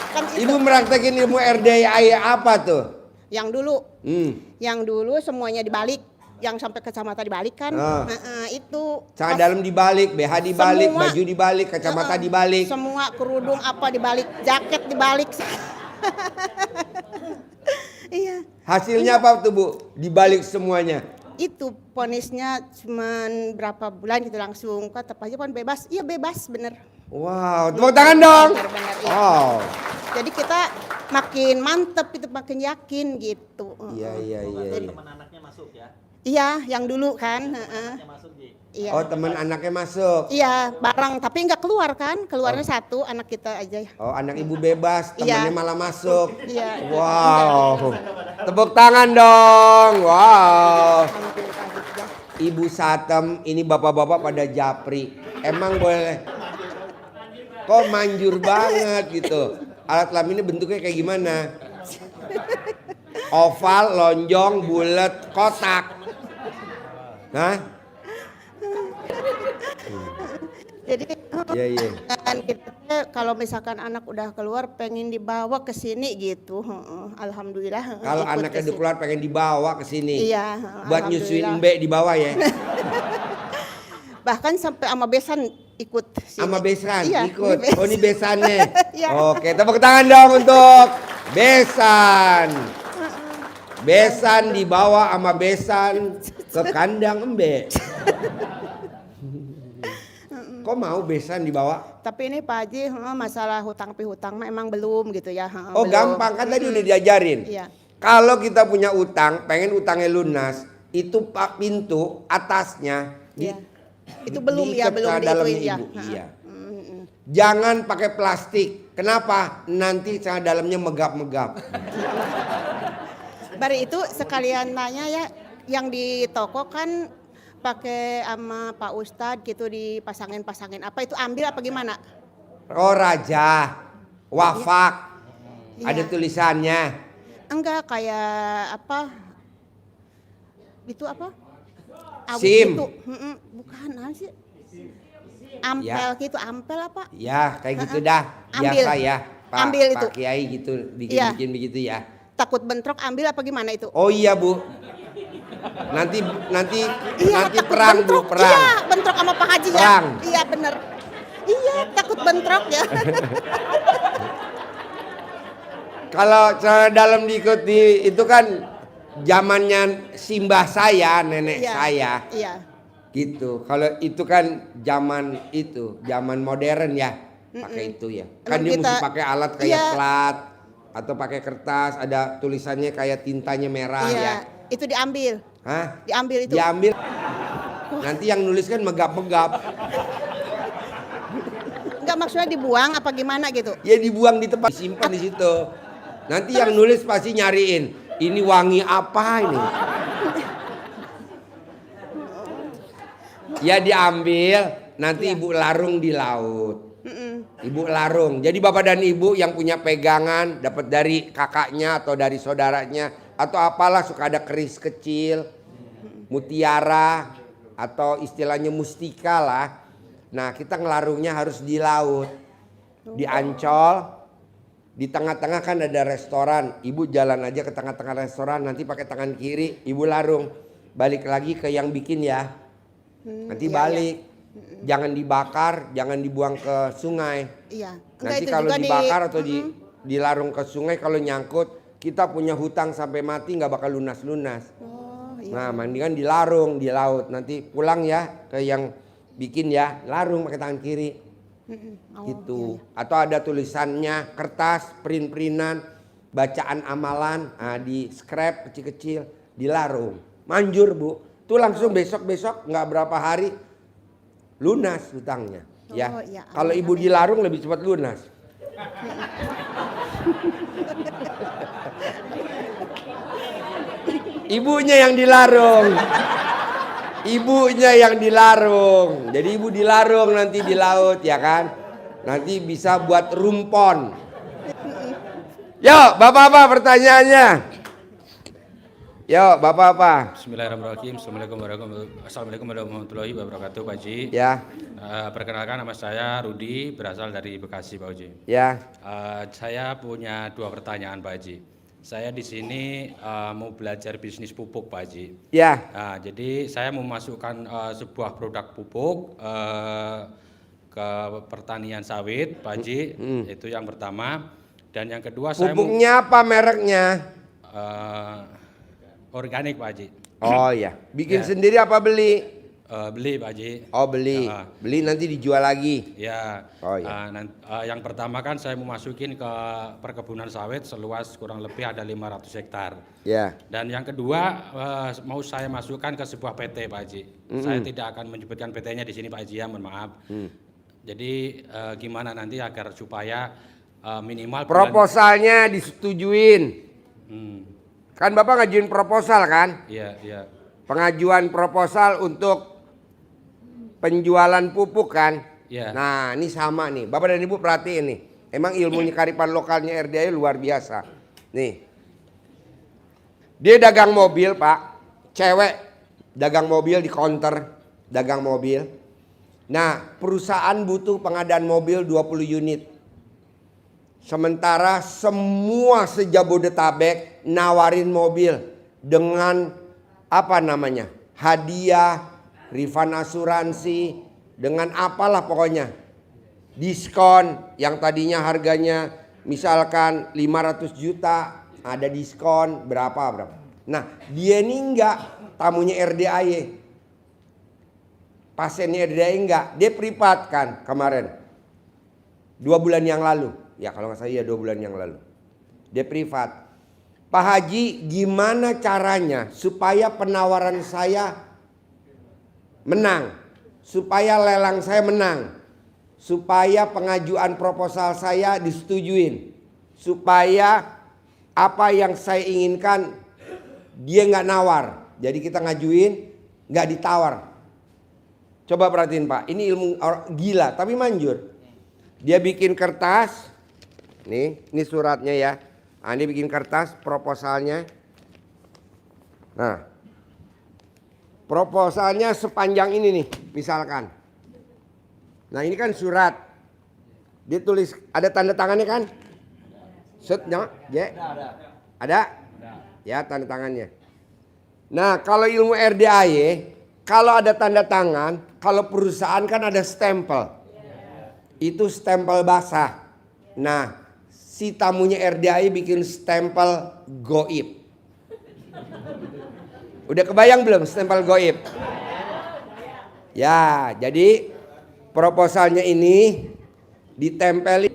D: Kan itu.
A: Ibu meraktekin ilmu RDA apa tuh?
D: Yang dulu,
A: Hmm.
D: yang dulu semuanya dibalik, yang sampai kacamata dibalik kan.
A: Ah.
D: Itu.
A: Celana
D: pas
A: dalam dibalik, BH dibalik,
D: Semua.
A: baju dibalik, kacamata
D: Heeh.
A: dibalik.
D: Semua kerudung apa dibalik, jaket dibalik. Iya,
A: Hasilnya apa tuh Bu? Dibalik semuanya.
D: itu ponisnya cuman berapa bulan gitu langsung kata Pak Haji kan bebas. Iya bebas bener.
A: Wow, tepuk tangan dong.
D: Bener-bener, iya.
A: Wow.
D: Jadi kita makin mantep itu, makin yakin gitu.
A: Iya.
E: Teman anaknya masuk ya.
D: Iya, yang dulu kan.
E: Anaknya masuk Ji.
D: Iya.
A: Oh, teman anaknya masuk.
D: Iya, bareng tapi nggak keluar kan? Keluarnya satu, anak kita aja.
A: Oh, anak ibu bebas,
D: Iya.
A: temannya malah masuk.
D: Iya.
A: Wow. Tepuk tangan dong. Wow.
D: Alhamdulillah gitu ya.
A: Ibu Satem, ini bapak-bapak pada japri. Emang boleh? Kok manjur banget gitu. Alat kelaminnya bentuknya kayak gimana? Oval, lonjong, bulat, kotak. Hah?
D: Jadi
A: Iya.
D: kan kita kalau misalkan anak udah keluar pengen dibawa ke sini gitu. Alhamdulillah.
A: Kalau
D: ikut
A: anaknya
D: ke
A: udah
D: sini.
A: keluar pengen dibawa ke sini.
D: Iya.
A: Buat nyusuin
D: alhamdulillah.
A: embe di bawah ya.
D: Bahkan sampai sama besan ikut sini.
A: Sama besan
D: Iya,
A: ikut.
D: ini
A: Oh, ini besannya.
D: Iya.
A: Oke, tepuk tangan dong untuk besan. Besan dibawa sama besan ke kandang embe. Kok mau besan dibawa?
D: Tapi ini Pak Haji masalah hutang pihutang mah emang belum gitu ya.
A: Oh,
D: belum.
A: gampang kan tadi udah diajarin.
D: Iya.
A: Kalau kita punya utang, pengen utangnya lunas, itu pak pintu atasnya
D: Iya. Itu belum ya,
A: diikat
D: belum
A: ke dalamnya
D: diituin ya.
A: ibu. Iya. Jangan pakai plastik. Kenapa? Nanti celana dalamnya megap-megap.
D: Bari itu sekalian nanya ya, yang di toko kan pakai sama Pak Ustadz gitu dipasangin apa itu ambil apa gimana?
A: Oh, raja, wafak,
D: Iya.
A: ada tulisannya.
D: Enggak kayak apa? Itu apa? Awit
A: SIM.
D: Gitu. Bukan sih. Ampel gitu, ampel apa?
A: Ya, kayak gitu dah.
D: Ambil.
A: Biasa ya, Pak,
D: Ambil
A: Pak
D: itu.
A: Kiai gitu,
D: Iya.
A: bikin begitu ya.
D: Takut bentrok ambil apa gimana itu?
A: Oh iya, Bu. Nanti
D: Iya, takut
A: perang, Bu,
D: bentrok.
A: perang.
D: Iya, bentrok sama Pak Haji
A: Perang.
D: ya. Iya, bener. Iya, takut bentrok ya.
A: Kalau celana dalam diikuti itu kan zamannya simbah saya, nenek
D: Iya.
A: saya.
D: Iya.
A: Gitu. Kalau itu kan zaman modern ya, pakai itu ya. Kan
D: Emang
A: dia mesti
D: kita-
A: pakai alat kayak
D: iya.
A: plat atau pakai kertas, ada tulisannya kayak tintanya merah
D: Iya,
A: ya.
D: itu diambil.
A: Hah?
D: Diambil itu.
A: Diambil. Nanti yang nulis kan megap-megap.
D: Enggak maksudnya dibuang apa gimana gitu.
A: Ya dibuang di tempat, disimpan di situ. Nanti yang nulis pasti nyariin, ini wangi apa ini? Ya diambil, nanti ibu larung di laut. Ibu larung. Jadi bapak dan ibu yang punya pegangan dapat dari kakaknya atau dari saudaranya atau apalah, suka ada keris kecil, mutiara atau istilahnya mustika lah. Nah, kita ngelarungnya harus di laut, di Ancol. Di tengah-tengah kan ada restoran. Ibu jalan aja ke tengah-tengah restoran, nanti pakai tangan kiri, ibu larung. Balik lagi ke yang bikin ya. Nanti
D: iya,
A: balik. Jangan dibakar, jangan dibuang ke sungai.
D: Iya. Enggak,
A: Nanti
D: itu
A: kalau
D: juga
A: dibakar atau dilarung ke sungai, kalau nyangkut, kita punya hutang sampai mati nggak bakal lunas-lunas.
D: Oh, iya.
A: Nah, mendingan dilarung di laut. Nanti pulang ya ke yang bikin ya, larung pakai tangan kiri.
D: Oh,
A: Gitu.
D: iya.
A: Atau ada tulisannya, kertas, print-printan, bacaan amalan, di scrap kecil-kecil, dilarung. Manjur, Bu. Tuh langsung besok-besok nggak berapa hari lunas hutangnya. Ya.
D: Oh, iya.
A: Kalau
D: Amin,
A: ibu
D: amin.
A: dilarung lebih cepat lunas. Ibunya yang dilarung. Ibunya yang dilarung. Jadi ibu dilarung nanti di laut ya kan. Nanti bisa buat rumpon. Yuk, Bapak apa pertanyaannya? Yuk, Bapak apa?
F: Bismillahirrahmanirrahim. Assalamualaikum warahmatullahi wabarakatuh, Pak Haji.
A: Ya,
F: Perkenalkan, nama saya Rudi, berasal dari Bekasi, Pak Haji.
A: ya.
F: Saya punya dua pertanyaan, Pak Haji. Saya di sini mau belajar bisnis pupuk, Pak Haji.
A: Ya.
F: Nah, jadi saya memasukkan sebuah produk pupuk ke pertanian sawit, Pak Haji. Itu yang pertama. Dan yang kedua
A: Pupuknya apa mereknya?
F: organik, Pak Haji.
A: Oh ya, bikin
F: Ya.
A: sendiri apa beli?
F: Beli Pak Haji.
A: Oh beli,
F: Ya.
A: beli nanti dijual lagi.
F: Ya,
A: Oh, iya.
F: yang pertama kan saya mau masukin ke perkebunan sawit seluas kurang lebih ada 500 hektar.
A: Ya,
F: Dan yang kedua mau saya masukkan ke sebuah PT Pak Haji. Saya tidak akan menyebutkan PT-nya di sini Pak Haji ya, mohon maaf. Jadi gimana nanti agar supaya minimal
A: proposalnya disetujuin. Kan Bapak ngajuin proposal kan?
F: Iya, iya.
A: Pengajuan proposal untuk penjualan pupuk kan?
F: Iya.
A: Nah ini sama nih, Bapak dan Ibu perhatiin nih. Emang ilmunya kearifan lokalnya RDA luar biasa. Nih, dia dagang mobil Pak, cewek dagang mobil di counter, dagang mobil. Nah perusahaan butuh pengadaan mobil 20 unit. Sementara semua sejabodetabek nawarin mobil dengan apa namanya, hadiah, refund asuransi, dengan apalah pokoknya. Diskon yang tadinya harganya misalkan 500 juta, ada diskon berapa. Nah dia ini enggak, tamunya RDAY. Pasiennya RDAY enggak, dia privat kan kemarin. 2 bulan yang lalu. Ya kalau nggak salah ya 2 bulan yang lalu. Dia privat. Pak Haji, gimana caranya supaya penawaran saya menang, supaya lelang saya menang, supaya pengajuan proposal saya disetujuin, supaya apa yang saya inginkan dia nggak nawar. Jadi kita ngajuin nggak ditawar. Coba perhatiin Pak, ini ilmu gila tapi manjur. Dia bikin kertas, nih, ini suratnya ya. Nah, ini bikin kertas proposalnya. Nah, proposalnya sepanjang ini nih, misalkan. Nah, ini kan surat. Dia tulis, ada tanda tangannya kan? Setnya, ya? Ada? Ya, tanda tangannya. Nah, kalau ilmu RDAY, kalau ada tanda tangan, kalau perusahaan kan ada stempel. Itu stempel basah. Nah, si tamunya RDAY bikin stempel goib. Udah kebayang belum stempel goib? Ya, jadi proposalnya ini ditempeli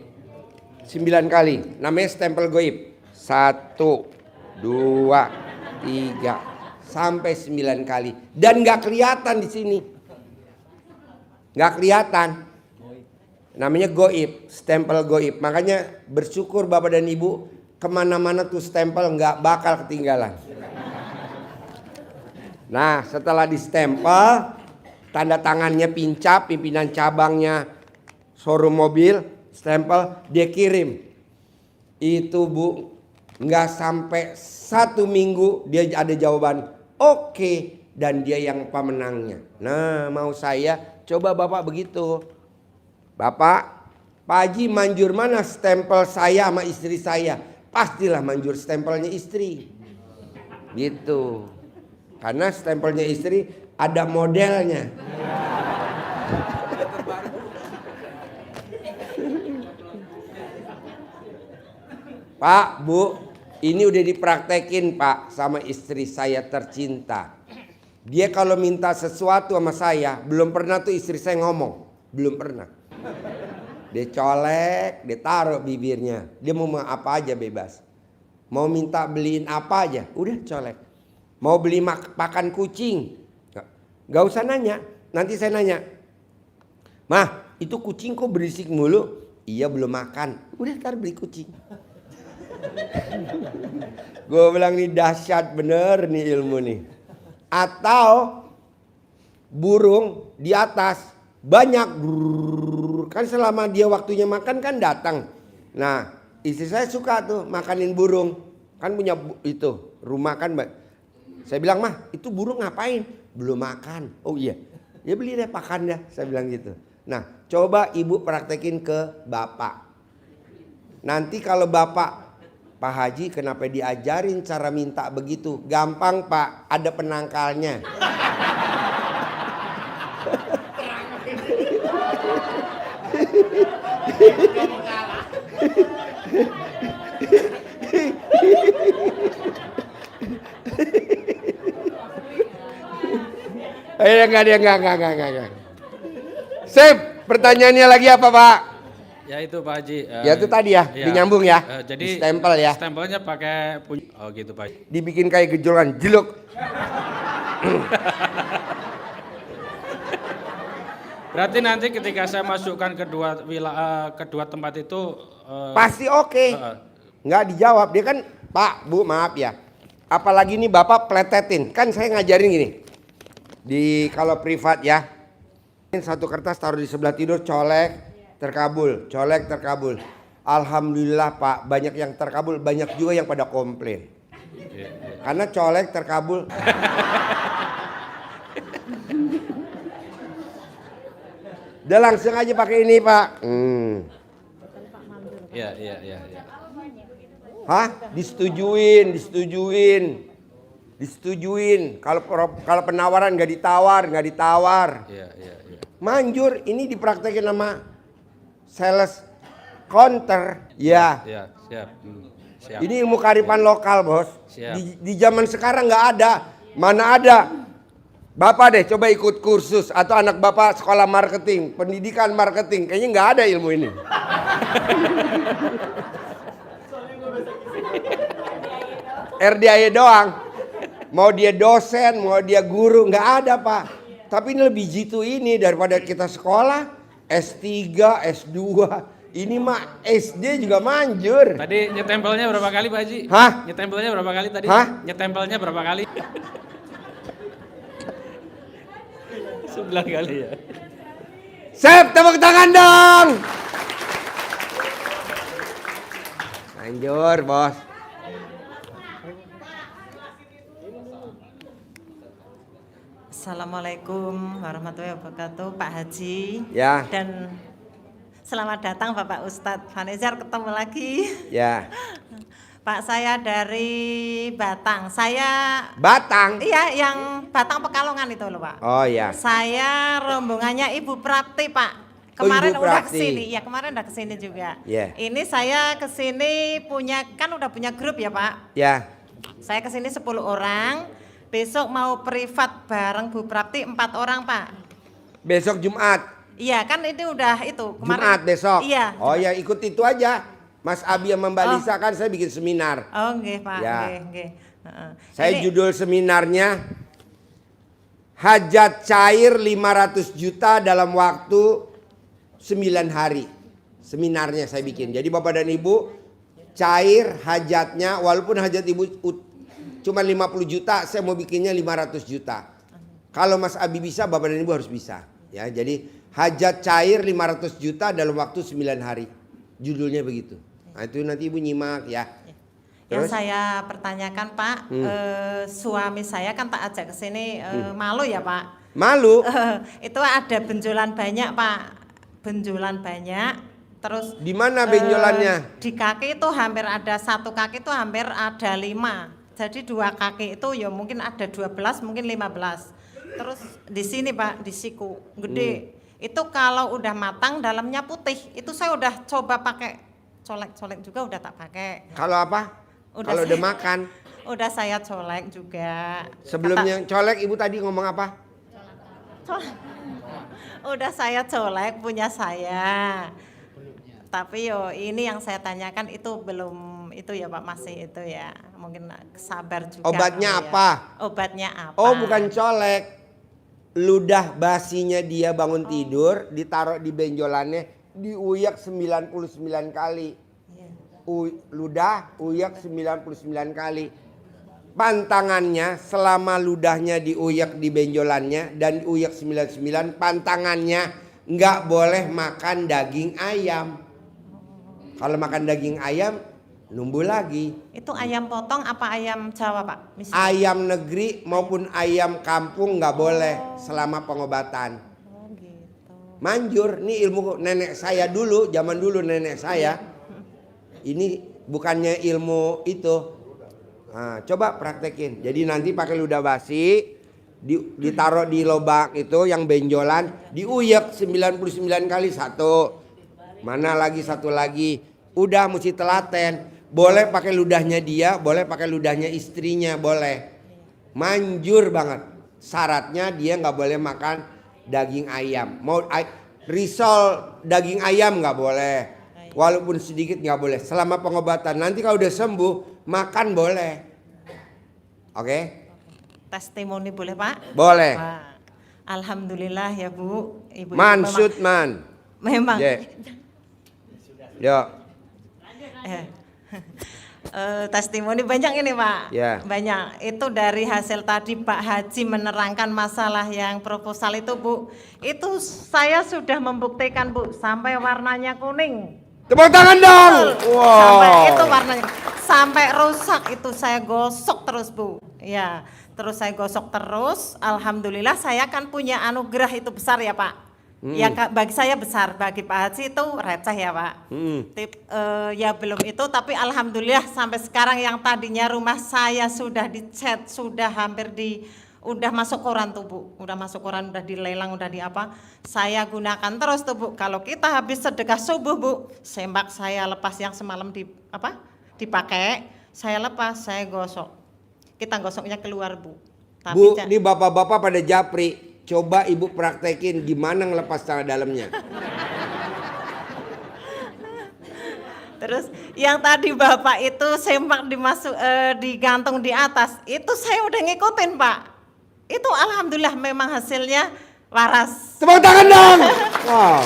A: 9 kali. Namanya stempel goib. 1, 2, 3 sampai 9 kali. Dan nggak kelihatan di sini. Nggak kelihatan. Namanya goib, stempel goib. Makanya bersyukur Bapak dan Ibu, kemana-mana tuh stempel nggak bakal ketinggalan. Nah setelah distempel, tanda tangannya pincap, pimpinan cabangnya showroom mobil, stempel, dia kirim. Itu Bu, nggak sampai 1 minggu dia ada jawaban oke, dan dia yang pemenangnya. Nah mau saya coba Bapak begitu. Bapak, Pak Haji manjur mana stempel saya sama istri saya? Pastilah manjur stempelnya istri. Gitu. Karena stempelnya istri ada modelnya. Pak, Bu, ini udah dipraktekin Pak sama istri saya tercinta. Dia kalau minta sesuatu sama saya, belum pernah tuh istri saya ngomong. Belum pernah. Dia colek, dia taruh bibirnya. Dia mau apa aja bebas. Mau minta beliin apa aja, udah colek. Mau beli pakan kucing, gak usah nanya. Nanti saya nanya, Mah itu kucing kok berisik mulu? Iya belum makan. Udah ntar beli kucing. Gue bilang nih dahsyat bener nih ilmu nih. Atau burung di atas banyak, kan selama dia waktunya makan kan datang. Nah istri saya suka tuh makanin burung, kan punya itu rumah kan. Saya bilang mah itu burung ngapain? Belum makan. Oh iya, ya beli deh pakan dah. Saya bilang gitu. Nah coba ibu praktekin ke bapak. Nanti kalau bapak, Pak Haji kenapa diajarin cara minta begitu? Gampang Pak, ada penangkalnya. Enggak. Sip, pertanyaannya lagi apa, Pak?
F: Ya itu Pak Haji.
A: Ya itu tadi ya, dinyambung ya.
F: Jadi
A: stempel ya.
F: Stempelnya pakai oh gitu Pak Haji.
A: Dibikin kayak gejolak, jeluk.
F: Berarti nanti ketika saya masukkan kedua tempat itu
A: Pasti oke. Nggak dijawab. Dia kan, Pak, Bu, maaf ya. Apalagi nih Bapak pletetin. Kan saya ngajarin gini. Kalau privat ya. Satu kertas taruh di sebelah tidur, colek, terkabul. Colek, terkabul. Alhamdulillah Pak, banyak yang terkabul, banyak juga yang pada komplain. Karena colek, terkabul. Udah langsung aja pakai ini Pak.
F: Iya.
A: Hah? Disetujuin. Kalau penawaran nggak ditawar.
F: Iya.
A: Manjur, ini dipraktekin sama sales counter. Ya.
F: Iya, siap. Siap.
A: Ini ilmu kearifan lokal, Bos.
F: Siap.
A: Di zaman sekarang nggak ada. Mana ada? Bapak deh coba ikut kursus atau anak Bapak sekolah marketing, pendidikan marketing. Kayaknya nggak ada ilmu ini. RDIA doang. Mau dia dosen, mau dia guru, nggak ada Pak. Tapi ini lebih jitu ini daripada kita sekolah S3, S2. Ini mah SD juga manjur.
F: Tadi nyetempelnya berapa kali Pak Haji?
A: Hah?
F: Nyetempelnya berapa kali tadi?
A: Hah?
F: Nyetempelnya berapa kali? 9 kali ya.
A: Sip, tepuk tangan dong. Manjur, Bos.
G: Assalamualaikum warahmatullahi wabarakatuh Pak Haji.
A: Ya.
G: Dan selamat datang Bapak Ustadz Vanizar, ketemu lagi.
A: Ya.
G: Pak, saya dari Batang.
A: Batang.
G: Iya, yang Batang Pekalongan itu loh Pak.
A: Oh ya.
G: Saya rombongannya Ibu Prapti Pak.
A: Oh,
G: Kemarin
A: Ibu
G: udah
A: Prapti.
G: kesini, ya kemarin udah kesini juga.
A: Yeah.
G: Ini saya kesini udah punya grup ya Pak.
A: Ya.
G: Saya kesini 10 orang. Besok mau privat bareng Bu Prapti 4 orang Pak.
A: Besok Jumat.
G: Iya kan ini udah itu kemarin.
A: Jumat besok.
G: Iya.
A: Oh ya, ikut itu aja. Mas Abi sama Mbak Lisa kan saya bikin seminar.
G: Oh nggih Pak,
A: Ya.
G: nggih. Heeh.
A: Saya
G: Ini-
A: judul seminarnya Hajat Cair 500 Juta dalam waktu 9 hari. Seminarnya saya bikin. Jadi Bapak dan Ibu cair hajatnya, walaupun hajat Ibu cuma 50 juta, saya mau bikinnya 500 juta. Kalau Mas Abi bisa, Bapak dan Ibu harus bisa. Ya, jadi hajat cair 500 juta dalam waktu 9 hari. Judulnya begitu. Nah, itu nanti Ibu nyimak ya.
G: Yang
A: Terus?
G: saya pertanyakan Pak, suami saya kan tak ajak ke sini malu ya Pak.
A: Malu?
G: Itu ada benjolan banyak Pak, benjolan banyak. Terus
A: Di mana benjolannya?
G: Di kaki itu hampir ada, satu kaki itu hampir ada 5. Jadi 2 kaki itu ya mungkin ada 12, mungkin 15. Terus di sini Pak, di siku gede. Itu kalau udah matang dalamnya putih. Itu saya udah coba pakai colek-colek juga udah tak pakai.
A: Kalau apa? Kalau udah makan.
G: Udah saya colek juga.
A: Sebelumnya colek Ibu tadi ngomong apa?
G: Udah saya colek punya saya. Tapi yo ini yang saya tanyakan itu belum itu ya Pak, masih itu ya. Mungkin sabar juga.
A: Obatnya
G: kali ya.
A: apa?
G: Obatnya apa?
A: Oh, bukan colek. Ludah basinya dia bangun tidur, ditaruh di benjolannya, diuyak 99 kali.
G: Iya.
A: Ludah uyak 99 kali. Pantangannya selama ludahnya diuyak di benjolannya dan diuyak 99, pantangannya nggak boleh makan daging ayam. Kalau makan daging ayam numbuh lagi.
G: Itu ayam potong apa ayam Jawa Pak? Misalnya.
A: Ayam negeri maupun ayam kampung nggak boleh selama pengobatan.
G: Oh gitu.
A: Manjur, ini ilmu nenek saya dulu, zaman dulu nenek saya. Ini bukannya ilmu itu. Nah, coba praktekin. Jadi nanti pakai ludah basi, ditaruh di lobak itu yang benjolan, diuyak 99 kali satu. Mana lagi satu lagi. Udah mesti telaten. Boleh pakai ludahnya dia, boleh pakai ludahnya istrinya, boleh. Manjur banget. syaratnya dia nggak boleh makan daging ayam. Risol daging ayam nggak boleh, walaupun sedikit nggak boleh. Selama pengobatan, nanti kalau udah sembuh makan boleh. Oke?
G: Testimoni boleh Pak?
A: Boleh.
G: Wah, alhamdulillah ya Bu. Ibu
A: Mansud man.
G: memang.
A: Yo.
G: Testimoni banyak ini Pak,
A: Ya.
G: banyak. Itu dari hasil tadi Pak Haji menerangkan masalah yang proposal itu Bu. Itu saya sudah membuktikan Bu, sampai warnanya kuning.
A: Tepuk tangan dong.
G: Sampai
A: Wow.
G: itu warnanya, sampai rusak itu saya gosok terus Bu. Ya, terus saya gosok terus. Alhamdulillah saya kan punya anugerah itu besar ya Pak. Ya bagi saya besar, bagi Pak Haji itu receh ya Pak. Ya belum itu, tapi alhamdulillah sampai sekarang yang tadinya rumah saya sudah dicat, sudah hampir udah masuk koran tuh Bu, udah masuk koran, udah dilelang, udah di apa. Saya gunakan terus tuh Bu. Kalau kita habis sedekah subuh Bu, sembak saya lepas yang semalam dipakai, saya lepas, saya gosok. Kita gosoknya keluar Bu. Tapi
A: Bu, ini bapak-bapak pada japri. Coba ibu praktekin gimana ngelepas celana dalamnya.
G: Terus yang tadi Bapak itu sempak digantung di atas, itu saya udah ngikutin Pak. Itu alhamdulillah memang hasilnya waras.
A: Tepuk tangan dong. Wow.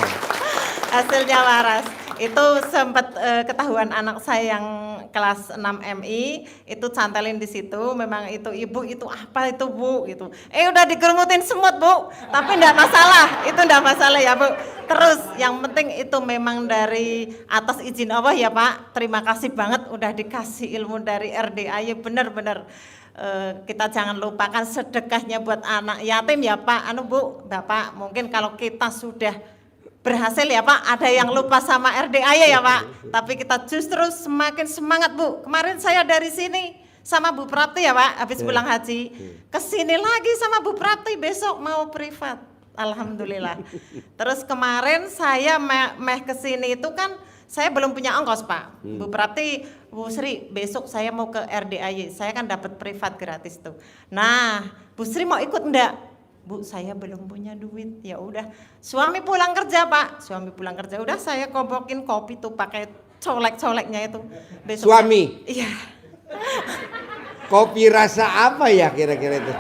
G: Hasilnya waras. Itu sempat ketahuan anak saya yang kelas 6 MI itu cantelin di situ, memang itu ibu itu apa itu Bu gitu. Udah digerumutin semut Bu, tapi enggak masalah, itu enggak masalah ya Bu. Terus yang penting itu memang dari atas izin Allah ya Pak. Terima kasih banget udah dikasih ilmu dari RDAY, benar-benar kita jangan lupakan sedekahnya buat anak yatim ya Pak. Bu, Bapak, mungkin kalau kita sudah berhasil ya Pak, ada yang lupa sama RDAY ya Pak, tapi kita justru semakin semangat Bu. Kemarin saya dari sini sama Bu Prapti ya Pak, habis pulang haji, kesini lagi sama Bu Prapti, besok mau privat, alhamdulillah. Terus kemarin saya meh kesini itu kan saya belum punya ongkos Pak. Bu Prapti, Bu Sri, besok saya mau ke RDAY, saya kan dapat privat gratis tuh. Nah, Bu Sri mau ikut enggak? Bu, saya belum punya duit. Ya udah, suami pulang kerja Pak. Suami pulang kerja, udah saya kobokin kopi tuh pakai colek-coleknya itu. Besok
A: Suami?
G: Iya.
A: Kopi rasa apa ya kira-kira itu?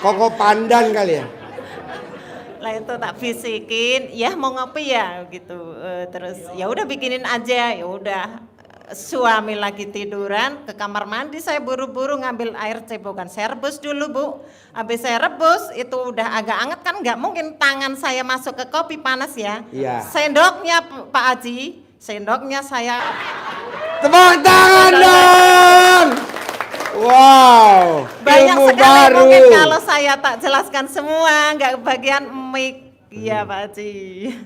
A: Koko pandan kali ya?
G: Lah itu tak bisikin, ya mau ngopi ya gitu. Terus ya udah bikinin aja, ya udah. Suami lagi tiduran, ke kamar mandi saya buru-buru ngambil air cebokan, saya rebus dulu Bu. Habis saya rebus itu udah agak anget kan, nggak mungkin tangan saya masuk ke kopi panas ya.
A: Iya.
G: Sendoknya Pak Haji, sendoknya saya.
A: Tepuk tangan dong. Wow.
G: Banyak
A: Ilmu
G: sekali
A: baru.
G: mungkin kalau saya tak jelaskan semua, nggak kebagian mic. Iya Pak Haji.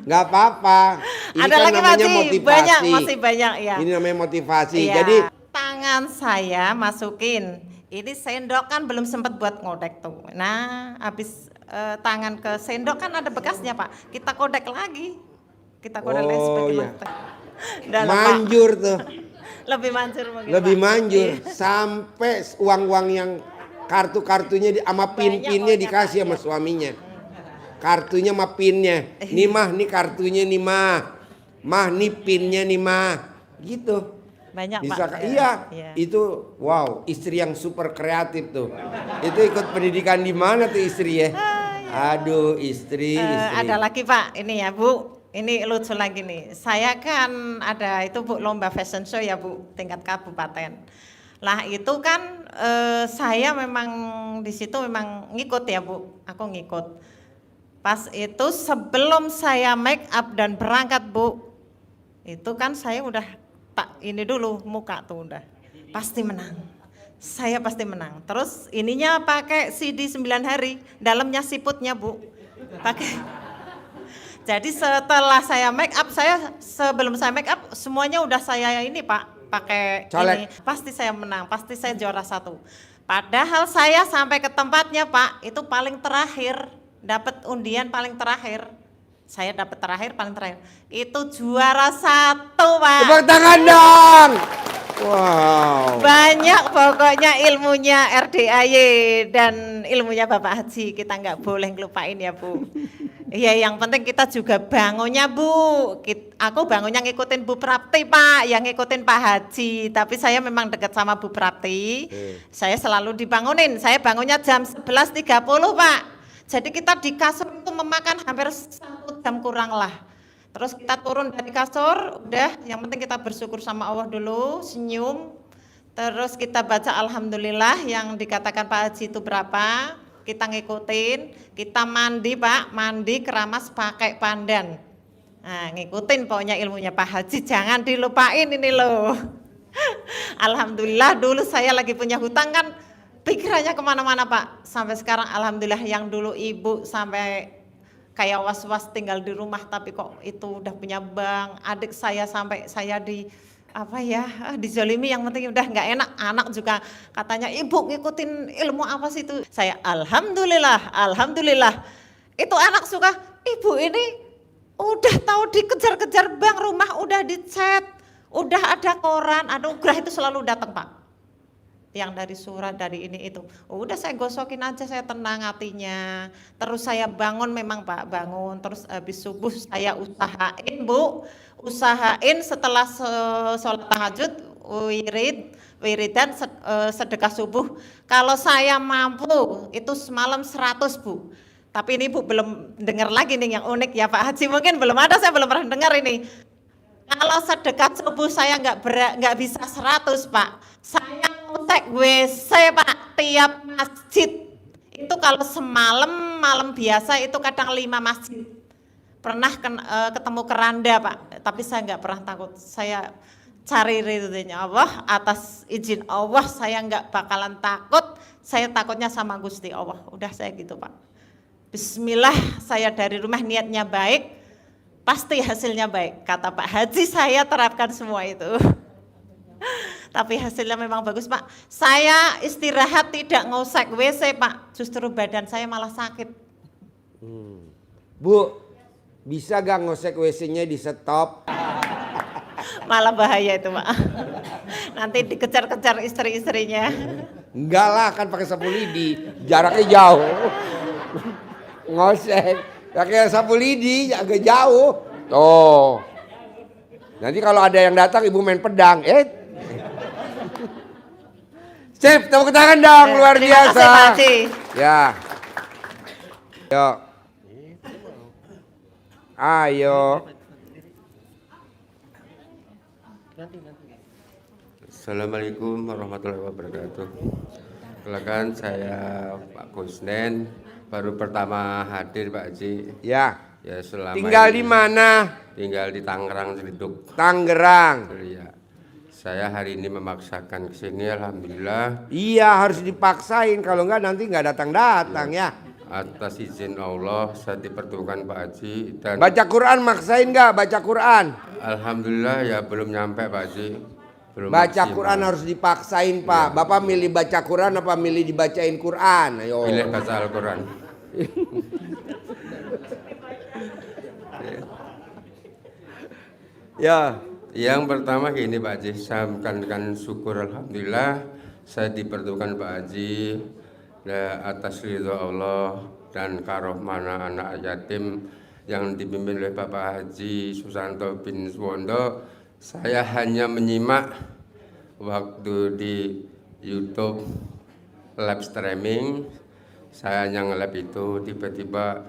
A: Nggak apa-apa. Ini
G: Ada
A: kan
G: lagi Pak
A: namanya
G: Haji,
A: motivasi.
G: banyak, masih banyak ya.
A: Ini namanya motivasi.
G: Iya.
A: Jadi
G: tangan saya masukin. Ini sendok kan belum sempat buat ngodek tuh. Nah, habis tangan ke sendok kan ada bekasnya Pak. Kita kodek lagi. Kita kodek lagi sebagai
A: iya.
G: Dalam, Pak.
A: Manjur tuh.
G: Lebih manjur mungkin.
A: Lebih
G: Pak.
A: manjur.
G: Iya.
A: Sampai uang-uang yang kartu-kartunya sama pin-pinnya
G: Banyak
A: dikasih sama suaminya. Kartunya sama pinnya. Nih mah, nih kartunya nih mah. Mah, nih pinnya nih mah. Gitu.
G: Banyak
A: Bisa,
G: Pak.
A: iya,
G: Iya.
A: itu wow, istri yang super kreatif tuh. Itu ikut pendidikan di mana tuh istri ya? Aduh, istri.
G: Ada lagi Pak, ini ya Bu. Ini lucu lagi nih. Saya kan ada itu Bu lomba fashion show ya Bu, tingkat kabupaten. Lah itu kan saya memang di situ memang ngikut ya Bu. Aku ngikut. Pas itu sebelum saya make up dan berangkat Bu, itu kan saya udah tak ini dulu muka tuh udah pasti menang. Saya pasti menang. Terus ininya pakai CD 9 hari, dalamnya siputnya Bu. Pakai. Jadi setelah saya make up, sebelum saya make up semuanya udah saya ini Pak, pakai ini. Pasti saya menang, pasti saya juara 1. Padahal saya sampai ke tempatnya Pak, itu paling terakhir, dapat undian paling terakhir. Saya dapat terakhir, paling terakhir. Itu juara 1 Pak.
A: Tepuk tangan dong. Wow.
G: Banyak pokoknya ilmunya RDAY dan ilmunya Bapak Haji, kita nggak boleh ngelupain ya Bu. Iya, yang penting kita juga bangunnya Bu. Aku bangunnya ngikutin Bu Prapti Pak, yang ngikutin Pak Haji. Tapi saya memang dekat sama Bu Prapti. Saya selalu dibangunin. Saya bangunnya jam 11.30 Pak. Jadi kita di kasur itu memakan hampir 1 jam kurang lah. Terus kita turun dari kasur, udah yang penting kita bersyukur sama Allah dulu, senyum. Terus kita baca Alhamdulillah yang dikatakan Pak Haji itu berapa, kita ngikutin. Kita mandi Pak, mandi keramas pakai pandan. Nah ngikutin pokoknya ilmunya Pak Haji, jangan dilupain ini loh. Alhamdulillah dulu saya lagi punya hutang kan, pikirannya kemana-mana Pak. Sampai sekarang Alhamdulillah yang dulu ibu sampai kayak was-was tinggal di rumah tapi kok itu udah punya bank, adik saya sampai saya dizalimi, yang penting udah nggak enak, anak juga katanya ibu ngikutin ilmu apa sih itu, saya alhamdulillah itu anak suka, ibu ini udah tahu dikejar-kejar bank, rumah udah dicet, udah ada koran, anugerah itu selalu datang Pak. Yang dari surat, dari ini itu, udah saya gosokin aja, saya tenang hatinya. Terus saya bangun memang Pak, bangun. Terus habis subuh saya usahain Bu, usahain setelah sholat tahajud, wiridan sedekah subuh. Kalau saya mampu, itu semalam 100 Bu. Tapi ini Bu belum dengar lagi nih yang unik ya Pak Haji, mungkin belum ada, saya belum pernah dengar ini. Kalau sedekah subuh saya nggak bisa 100 Pak. Saya ngecek WC Pak tiap masjid. Itu kalau malam biasa itu kadang 5 masjid. Pernah ketemu keranda Pak, tapi saya nggak pernah takut. Saya cari ridhonya Allah, atas izin Allah saya nggak bakalan takut. Saya takutnya sama Gusti Allah. Udah saya gitu Pak. Bismillah, saya dari rumah niatnya baik, pasti hasilnya baik. Kata Pak Haji, saya terapkan semua itu. Tapi hasilnya memang bagus Pak. Saya istirahat tidak ngosek WC Pak, justru badan saya malah sakit.
A: Bu, bisa gak ngosek WC-nya di stop?
G: Malah bahaya itu Pak. Nanti dikejar-kejar istri-istrinya.
A: Enggak lah, kan pakai sapu lidi, jaraknya jauh. Ngosek, pakai sapu lidi agak jauh. Tuh. Nanti kalau ada yang datang ibu main pedang, Sip, tepuk tangan dong, luar
G: Terima
A: biasa.
G: kasih Pak Haji.
A: Ya. Yuk. Ayo.
H: Assalamualaikum warahmatullahi wabarakatuh. Silakan, saya Pak Kusnen, baru pertama hadir Pak Haji.
A: Ya.
H: Ya selama
A: Tinggal
H: ini
A: di mana?
H: Tinggal di Tangerang Ciledug.
A: Tangerang.
H: Iya. Saya hari ini memaksakan ke sini, alhamdulillah.
A: Iya, harus dipaksain, kalau enggak nanti enggak datang-datang ya.
H: Atas izin Allah saya dipertemukan Pak Haji dan
A: Baca Quran maksain enggak baca Quran?
H: alhamdulillah ya belum nyampe Pak Haji. Belum
A: Baca
H: maksimal.
A: Quran harus dipaksain Pak. Bapak milih baca Quran apa milih dibacain Quran? Ayo.
H: Pilih baca Al-Quran.
A: Ya.
H: Yang pertama gini Pak Haji, saya mengucapkan syukur alhamdulillah saya dipertemukan Pak Haji atas ridho Allah dan karomana anak yatim yang dipimpin oleh Bapak Haji Susanto bin Suwondo. Saya hanya menyimak waktu di YouTube live streaming, saya hanya nge-live itu, tiba-tiba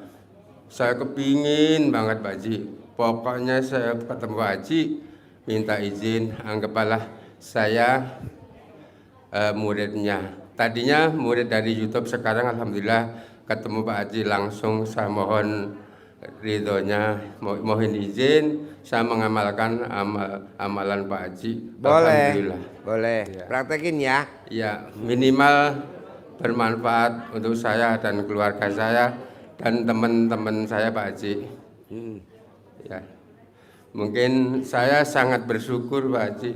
H: saya kepingin banget Pak Haji. Pokoknya saya ketemu Pak Haji, minta izin, anggaplah saya muridnya. Tadinya murid dari YouTube, sekarang alhamdulillah ketemu Pak Haji langsung. Saya mohon ridhonya, mohon izin saya mengamalkan amalan Pak Haji.
A: Boleh.
H: Alhamdulillah.
A: Boleh.
H: Ya.
A: Praktekin ya.
H: Ya, minimal bermanfaat untuk saya dan keluarga saya dan teman-teman saya Pak Haji. Ya, mungkin saya sangat bersyukur Pak Haji,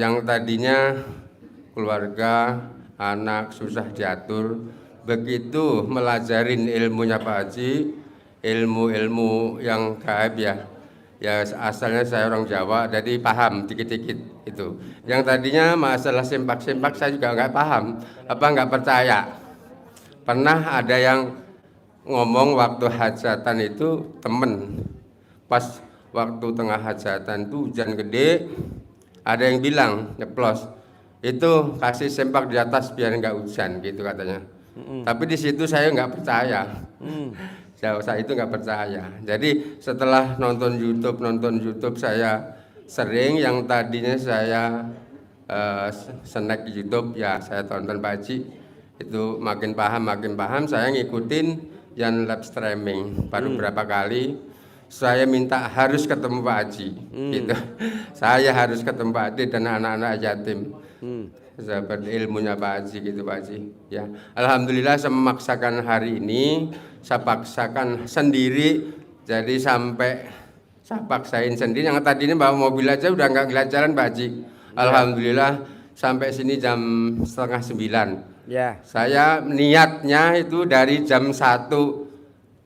H: yang tadinya keluarga, anak susah diatur, begitu melajarin ilmunya Pak Haji, ilmu-ilmu yang gaib ya, Ya asalnya saya orang Jawa, jadi paham dikit-dikit itu. Yang tadinya masalah sempak-sempak saya juga nggak paham, nggak percaya. Pernah ada yang ngomong waktu hajatan itu temen, pas waktu tengah hajatan itu hujan gede, ada yang bilang nyeplos, itu kasih sempak di atas biar nggak hujan gitu katanya. Tapi di situ saya nggak percaya. Saya itu nggak percaya. Jadi setelah nonton YouTube saya sering yang tadinya saya snack di YouTube ya saya tonton Pak Haji itu makin paham saya ngikutin yang live streaming baru berapa kali saya minta harus ketemu Pak Haji gitu. Saya harus ketemu Pak Haji dan anak-anak yatim. Sahabat ilmunya Pak Haji gitu Pak Haji ya. Alhamdulillah saya memaksakan hari ini, saya paksakan sendiri, jadi sampai saya paksain sendiri. Yang tadinya bawa mobil aja udah nggak ngeliat jalan Pak Haji. Alhamdulillah sampai sini jam 8:30.
A: Ya.
H: Saya niatnya itu dari jam 1.13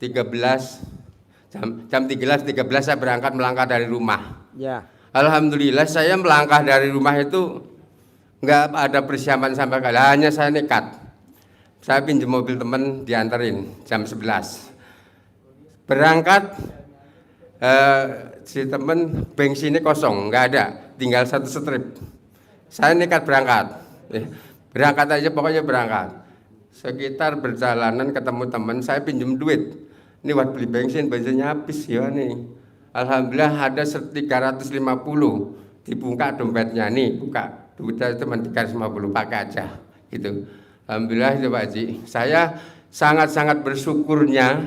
H: jam 13.13 saya berangkat melangkah dari rumah.
A: Ya.
H: Alhamdulillah saya melangkah dari rumah itu nggak ada persiapan sampai kali, hanya saya nekat. Saya pinjam mobil teman dianterin jam 11. Berangkat si teman bensinnya kosong, nggak ada, tinggal 1 strip. Saya nekat berangkat. Berangkat aja pokoknya berangkat. Sekitar perjalanan ketemu teman, saya pinjam duit. Ini buat beli bensinnya habis ya nih. Alhamdulillah ada 350. Dibuka dompetnya nih, buka. Duitnya cuma 350 pakai aja gitu. Alhamdulillah itu Pak Haji. Saya sangat-sangat bersyukurnya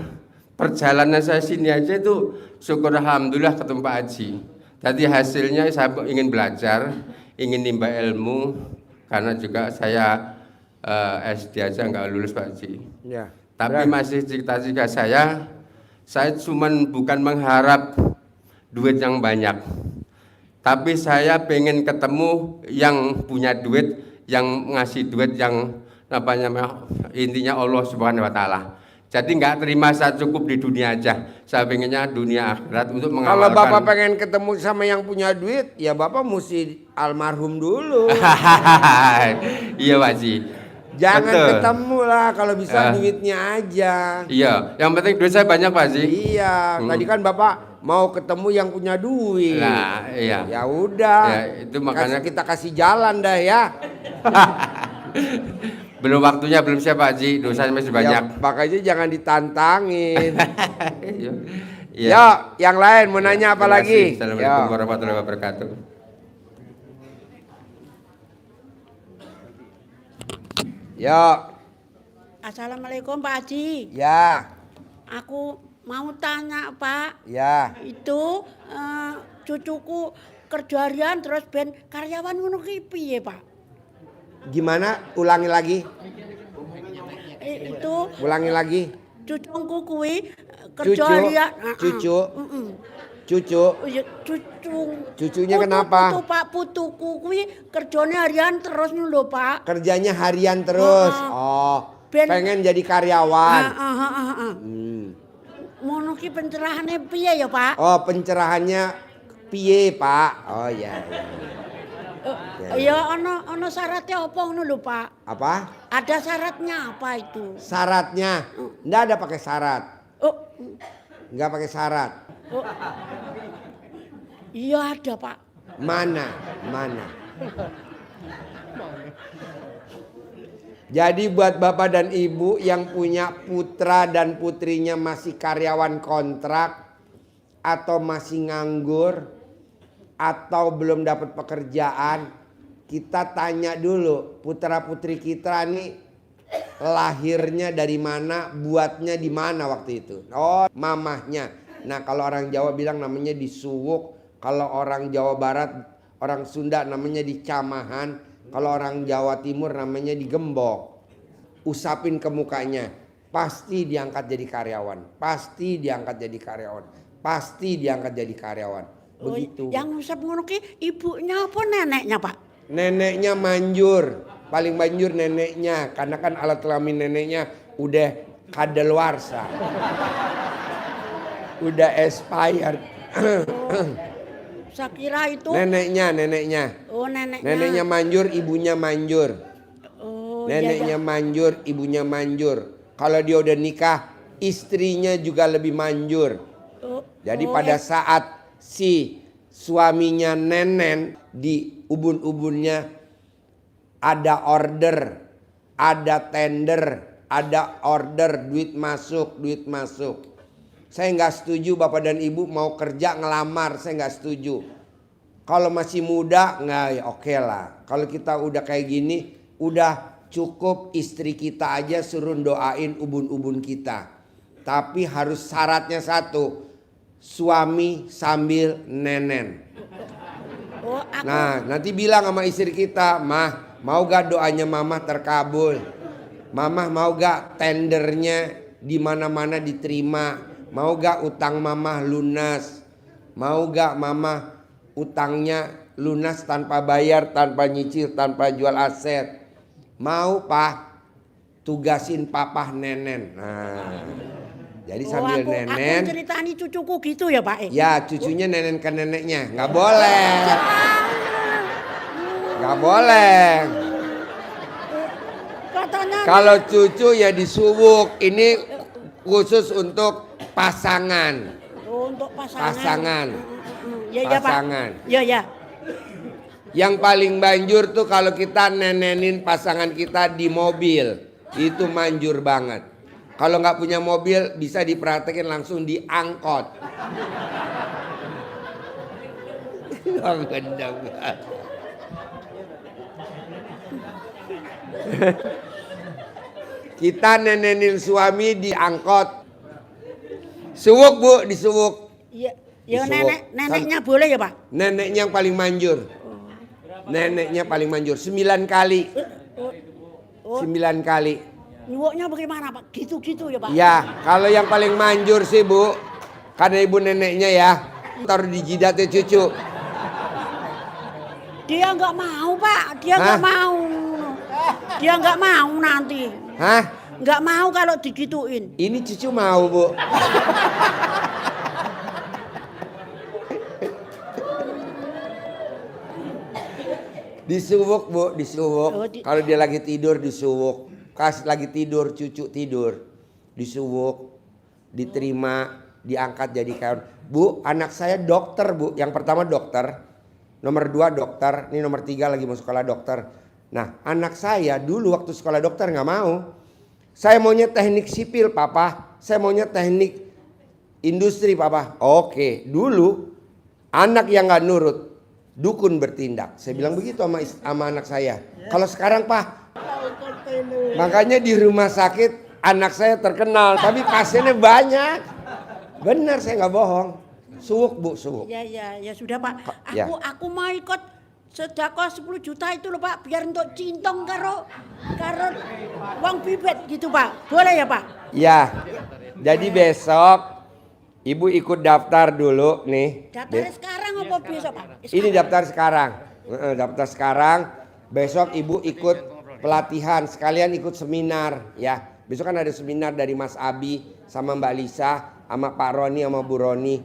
H: perjalanan saya sini aja itu syukur alhamdulillah ketemu Pak Haji. Tadi hasilnya saya ingin belajar, ingin nimba ilmu karena juga saya SD aja nggak lulus Pak Haji.
A: Ya.
H: Tapi masih cita-cita saya cuman bukan mengharap duit yang banyak. Tapi saya pengen ketemu yang punya duit, yang ngasih duit yang intinya Allah Subhanahu wa taala. Jadi nggak terima saya cukup di dunia aja. Saya pengennya dunia akhirat untuk mengamalkan.
A: Kalau Bapak pengen ketemu sama yang punya duit, ya Bapak mesti almarhum dulu.
H: Iya Pak Haji.
A: Jangan
H: Betul.
A: ketemu lah kalau bisa duitnya aja.
H: Iya, yang penting duit saya banyak Pak Haji.
A: Iya, tadi kan Bapak mau ketemu yang punya duit.
H: Nah, iya.
A: Ya udah.
H: Ya, itu makanya
A: kita kasih jalan dah ya.
H: Belum waktunya, belum siap Pak Haji, dosanya masih banyak.
A: Ya, makanya jangan ditantangin.
H: Iya.
A: Yo, yang lain mau nanya apa
H: Terima kasih.
A: lagi?
H: Assalamualaikum
A: Yo.
H: warahmatullahi wabarakatuh.
A: Yo.
I: Assalamualaikum Pak Haji.
A: Ya.
I: Aku mau tanya Pak.
A: Ya.
I: Itu cucuku kerja harian terus ben karyawan ngono ki piye Pak?
A: Gimana? Ulangi lagi.
I: Itu
A: Ulangi lagi.
I: cucuku kuwi kerja
A: Cucu.
I: harian.
A: Cucu. Cucu.
I: Iya, cucu.
A: Cucunya kenapa?
I: Putu Pak, putuku kuwi kerjane harian terus lho Pak.
A: Kerjanya harian terus. Oh. Pengen jadi karyawan.
I: Mono ki pencerahane piye ya Pak?
A: Oh, pencerahannya piye, Pak? Oh iya.
I: Ya ono syaratnya apa ngono lho Pak?
A: Apa?
I: Ada syaratnya apa itu?
A: Syaratnya? Nggak ada pakai syarat.
I: Oh,
A: Nggak pakai syarat.
I: oh. Iya ada Pak.
A: Mana? Jadi buat Bapak dan Ibu yang punya putra dan putrinya masih karyawan kontrak atau masih nganggur atau belum dapat pekerjaan, kita tanya dulu putra putri kita nih lahirnya dari mana, buatnya di mana waktu itu. Oh, mamahnya. Nah, kalau orang Jawa bilang namanya di Suwuk, kalau orang Jawa Barat, orang Sunda namanya di Camahan, kalau orang Jawa Timur namanya di Gembok. Usapin ke mukanya, pasti diangkat jadi karyawan, pasti diangkat jadi karyawan, pasti diangkat jadi karyawan. Begitu.
I: Yang ngusap ngono ki ibunya apa neneknya Pak?
A: Neneknya manjur, paling manjur neneknya, karena kan alat kelamin neneknya udah kadaluarsa, udah expired.
I: Saya kira itu.
A: Neneknya.
I: Oh, neneknya.
A: Neneknya manjur, ibunya manjur.
I: Oh,
A: Neneknya
I: iya, iya.
A: manjur, ibunya manjur. Kalau dia udah nikah, istrinya juga lebih manjur.
I: Oh,
A: Jadi
I: oh,
A: pada saat si suaminya nenen di ubun-ubunnya ada order, ada tender, ada order, duit masuk, duit masuk. Saya nggak setuju bapak dan ibu mau kerja ngelamar, saya nggak setuju. Kalau masih muda nggak ya oke lah. Kalau kita udah kayak gini, udah cukup istri kita aja suruh doain ubun-ubun kita. Tapi harus syaratnya satu, suami sambil nenen.
I: Oh, aku.
A: Nah nanti bilang sama istri kita, mah mau gak doanya mama terkabul? Mama mau gak tendernya di mana-mana diterima? Mau gak utang mama lunas? Mau gak mama utangnya lunas tanpa bayar, tanpa nyicil, tanpa jual aset? Mau pak? Tugasin papa nenen. Nah, jadi sambil nenen.
I: Aku ceritani cucuku gitu ya Pak?
A: Ya cucunya nenen ke neneknya. Nggak boleh. Nggak boleh.
I: Katanya.
A: Kalau cucu ya disuwuk. Ini khusus untuk pasangan.
I: Oh, untuk pasangan.
A: Pasangan.
I: Ya, ya Pak.
A: Pasangan.
I: Ya, ya.
A: Yang paling banjur tuh kalau kita nenenin pasangan kita di mobil. Itu manjur banget. Kalau nggak punya mobil bisa diperhatikan langsung di angkot. Kita nenenin suami di angkot. Suwuk bu, disuwuk.
I: Ya, ya
A: Disuwuk.
I: neneknya boleh ya Pak?
A: Neneknya yang paling manjur. Neneknya paling manjur 9 kali. 9 kali.
I: Nyuwuknya bagaimana Pak? Gitu-gitu ya Pak?
A: Ya, kalau yang paling manjur sih bu, karena ibu neneknya ya, taruh di jidatnya cucu.
I: Dia nggak mau Pak, dia nggak mau. Dia nggak mau nanti.
A: Hah?
I: Nggak mau kalau digituin.
A: Ini cucu mau bu. Disuwuk bu, disuwuk.
I: Oh,
A: Kalau dia lagi tidur disuwuk. Kas lagi tidur, cucu tidur. Disuwuk, diterima, diangkat jadi kawan. Bu, anak saya dokter bu. Yang pertama dokter, nomor 2 dokter, ini nomor 3 lagi mau sekolah dokter. Nah, anak saya dulu waktu sekolah dokter nggak mau. Saya maunya teknik sipil, papa. Saya maunya teknik industri, papa. Oke, dulu anak yang nggak nurut, dukun bertindak. Saya bilang begitu sama anak saya. Kalau sekarang, pak, makanya di rumah sakit anak saya terkenal, tapi pasiennya banyak. Benar, saya nggak bohong. Suwuk bu, suwuk.
I: Ya sudah Pak.
A: Ya.
I: Aku mau ikut sedekah 10 juta itu loh Pak, biar untuk cintong karo uang bibit gitu Pak. Boleh ya Pak?
A: Ya. Jadi besok ibu ikut daftar dulu nih.
I: Daftarnya sekarang apa besok Pak?
A: Ini daftar sekarang. Daftar sekarang. Besok ibu ikut pelatihan, sekalian ikut seminar ya. Besok kan ada seminar dari Mas Abi sama Mbak Lisa sama Pak Roni sama Bu Roni.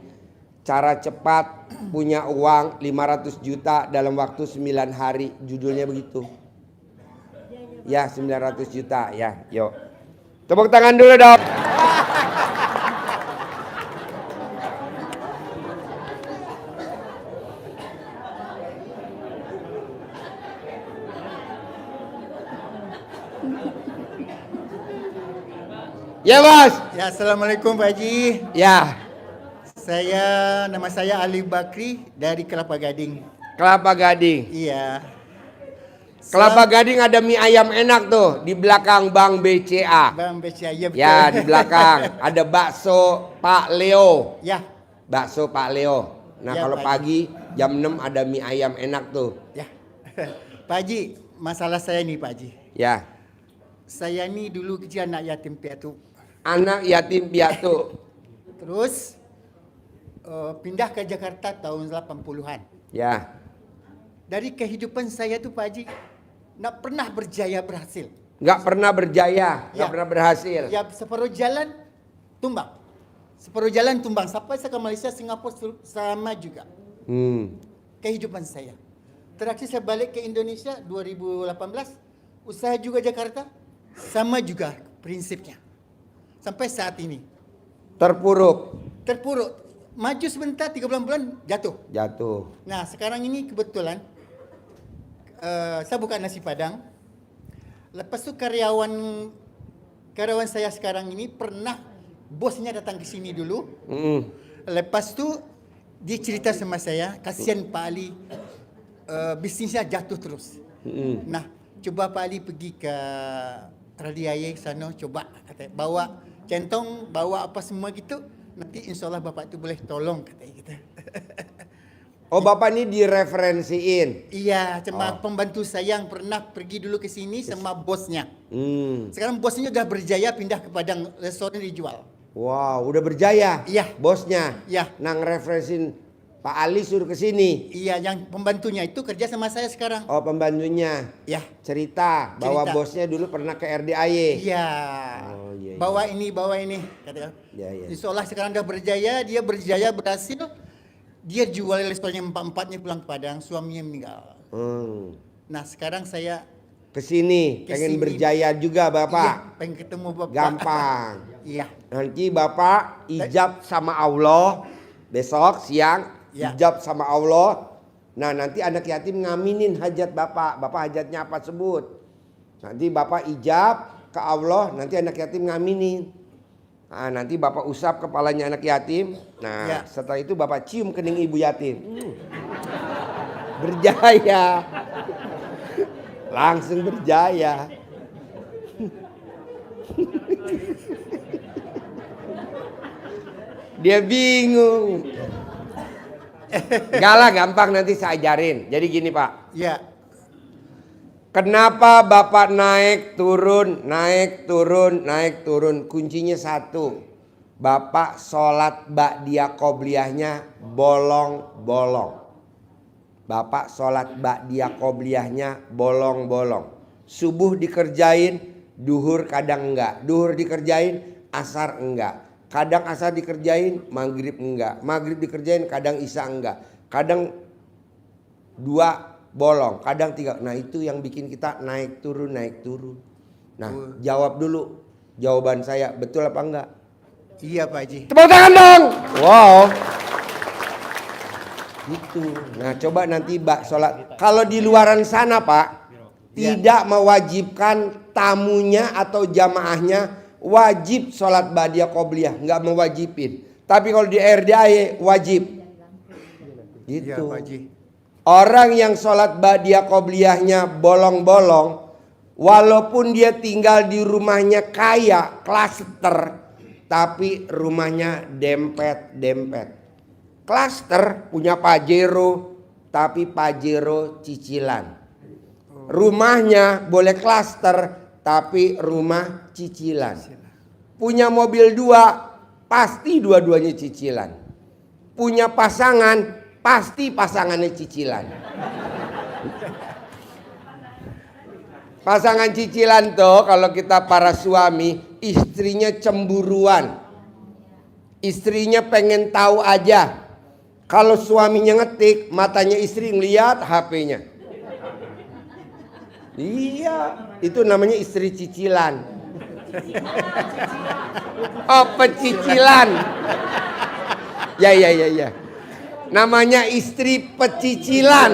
A: Cara cepat punya uang 500 juta dalam waktu 9 hari. Judulnya begitu. Ya 900 juta ya. Yuk. Tepuk tangan dulu dong. Ya bos.
J: Ya, Assalamualaikum Pak Haji.
A: Ya.
J: Nama saya Ali Bakri dari Kelapa Gading.
A: Kelapa Gading.
J: Iya.
A: Kelapa Gading ada mie ayam enak tuh di belakang Bank BCA.
J: Bang BCA, ya betul.
A: Ya di belakang ada bakso Pak Leo.
J: Ya.
A: Bakso Pak Leo. Nah
J: Ya,
A: kalau
J: Pak
A: pagi jam 6 ada mie ayam enak tuh.
J: Ya. Pak Haji, masalah saya nih Pak Haji.
A: Ya.
J: Saya ini dulu kecil anak yatim piatu.
A: Anak yatim piatu.
J: Terus pindah ke Jakarta tahun 80-an.
A: Ya.
J: Dari kehidupan saya tuh Pak Haji, nggak pernah berjaya berhasil.
A: Nggak pernah berjaya, nggak
J: Ya.
A: pernah berhasil.
J: Ya separuh jalan tumbang. Separuh jalan tumbang. Sampai saya ke Malaysia, Singapura sama juga. Kehidupan saya. Terakhir saya balik ke Indonesia 2018, usaha juga Jakarta, sama juga prinsipnya. Sampai saat ini.
A: Terpuruk.
J: Maju sebentar, 3 bulan jatuh. Nah sekarang ini kebetulan, saya buka nasi Padang. Lepas itu karyawan saya sekarang ini pernah bosnya datang ke sini dulu. Lepas itu dia cerita sama saya, kasihan Pak Ali, bisnisnya jatuh terus. Nah, coba Pak Ali pergi ke Radiaya sana, coba katanya, bawa centong, bawa apa semua gitu, nanti insya Allah Bapak itu boleh tolong katanya gitu.
A: Oh, Bapak ini direferensiin?
J: Iya, cuma pembantu saya yang pernah pergi dulu ke sini sama bosnya. Sekarang bosnya udah berjaya pindah ke Padang, restoran dijual.
A: Wow, udah berjaya?
J: Iya.
A: Bosnya?
J: Iya.
A: Nang referensin Pak Ali suruh ke sini?
J: Iya, yang pembantunya itu kerja sama saya sekarang.
A: Oh, pembantunya?
J: Ya.
A: Cerita bahwa bosnya dulu pernah ke RDAY?
J: Iya.
A: Oh, iya.
J: Bawa ini. Kata.
A: Iya.
J: Insya Allah sekarang udah berjaya, dia berjaya berhasil. Dia jual restorannya 4-4-nya pulang ke Padang, suaminya meninggal. Nah sekarang saya
A: kesini, pengen berjaya juga Bapak?
J: Iya, pengen ketemu Bapak.
A: Gampang.
J: Iya.
A: Nanti Bapak ijab sama Allah, besok siang ijab sama Allah. Nah nanti anak yatim ngaminin hajat Bapak. Bapak hajatnya apa sebut. Nanti Bapak ijab ke Allah, nanti anak yatim ngaminin. Nah, nanti Bapak usap kepalanya anak yatim. Nah setelah itu Bapak cium kening ibu yatim. Berjaya. Langsung berjaya. Dia bingung. Enggak lah, gampang, nanti saya ajarin. Jadi gini Pak.
J: Iya.
A: Kenapa Bapak naik turun, naik turun, naik turun? Kuncinya satu. Bapak sholat ba'diyah qobliyahnya bolong-bolong. Bapak sholat ba'diyah qobliyahnya bolong-bolong. Subuh dikerjain, duhur kadang enggak. Duhur dikerjain, asar enggak. Kadang asar dikerjain, maghrib enggak. Maghrib dikerjain, kadang isya enggak. Kadang 2 bolong, kadang 3. Nah itu yang bikin kita naik turun, naik turun. Nah jawab dulu jawaban saya, betul apa enggak?
J: Iya Pak Haji.
A: Tepuk tangan dong. Wow. Gitu. Nah coba nanti sholat. Kalau di luaran sana Pak, tidak mewajibkan tamunya atau jamaahnya wajib sholat ba'diyah qobliyah, nggak mewajibin. Tapi kalau di RDAY wajib. Gitu.
J: Iya Pak Haji.
A: Orang yang sholat ba'diyah qobliyahnya bolong-bolong, walaupun dia tinggal di rumahnya kaya, klaster, tapi rumahnya dempet-dempet. Klaster punya Pajero, tapi Pajero cicilan. Rumahnya boleh klaster, tapi rumah cicilan. Punya mobil 2, pasti dua-duanya cicilan. Punya pasangan, pasti pasangannya cicilan. Pasangan cicilan tuh kalau kita para suami, istrinya cemburuan. Istrinya pengen tahu aja. Kalau suaminya ngetik, matanya istri ngeliat HP-nya. Iya, itu namanya istri cicilan. Oh, pecicilan. Ya. Namanya istri pecicilan.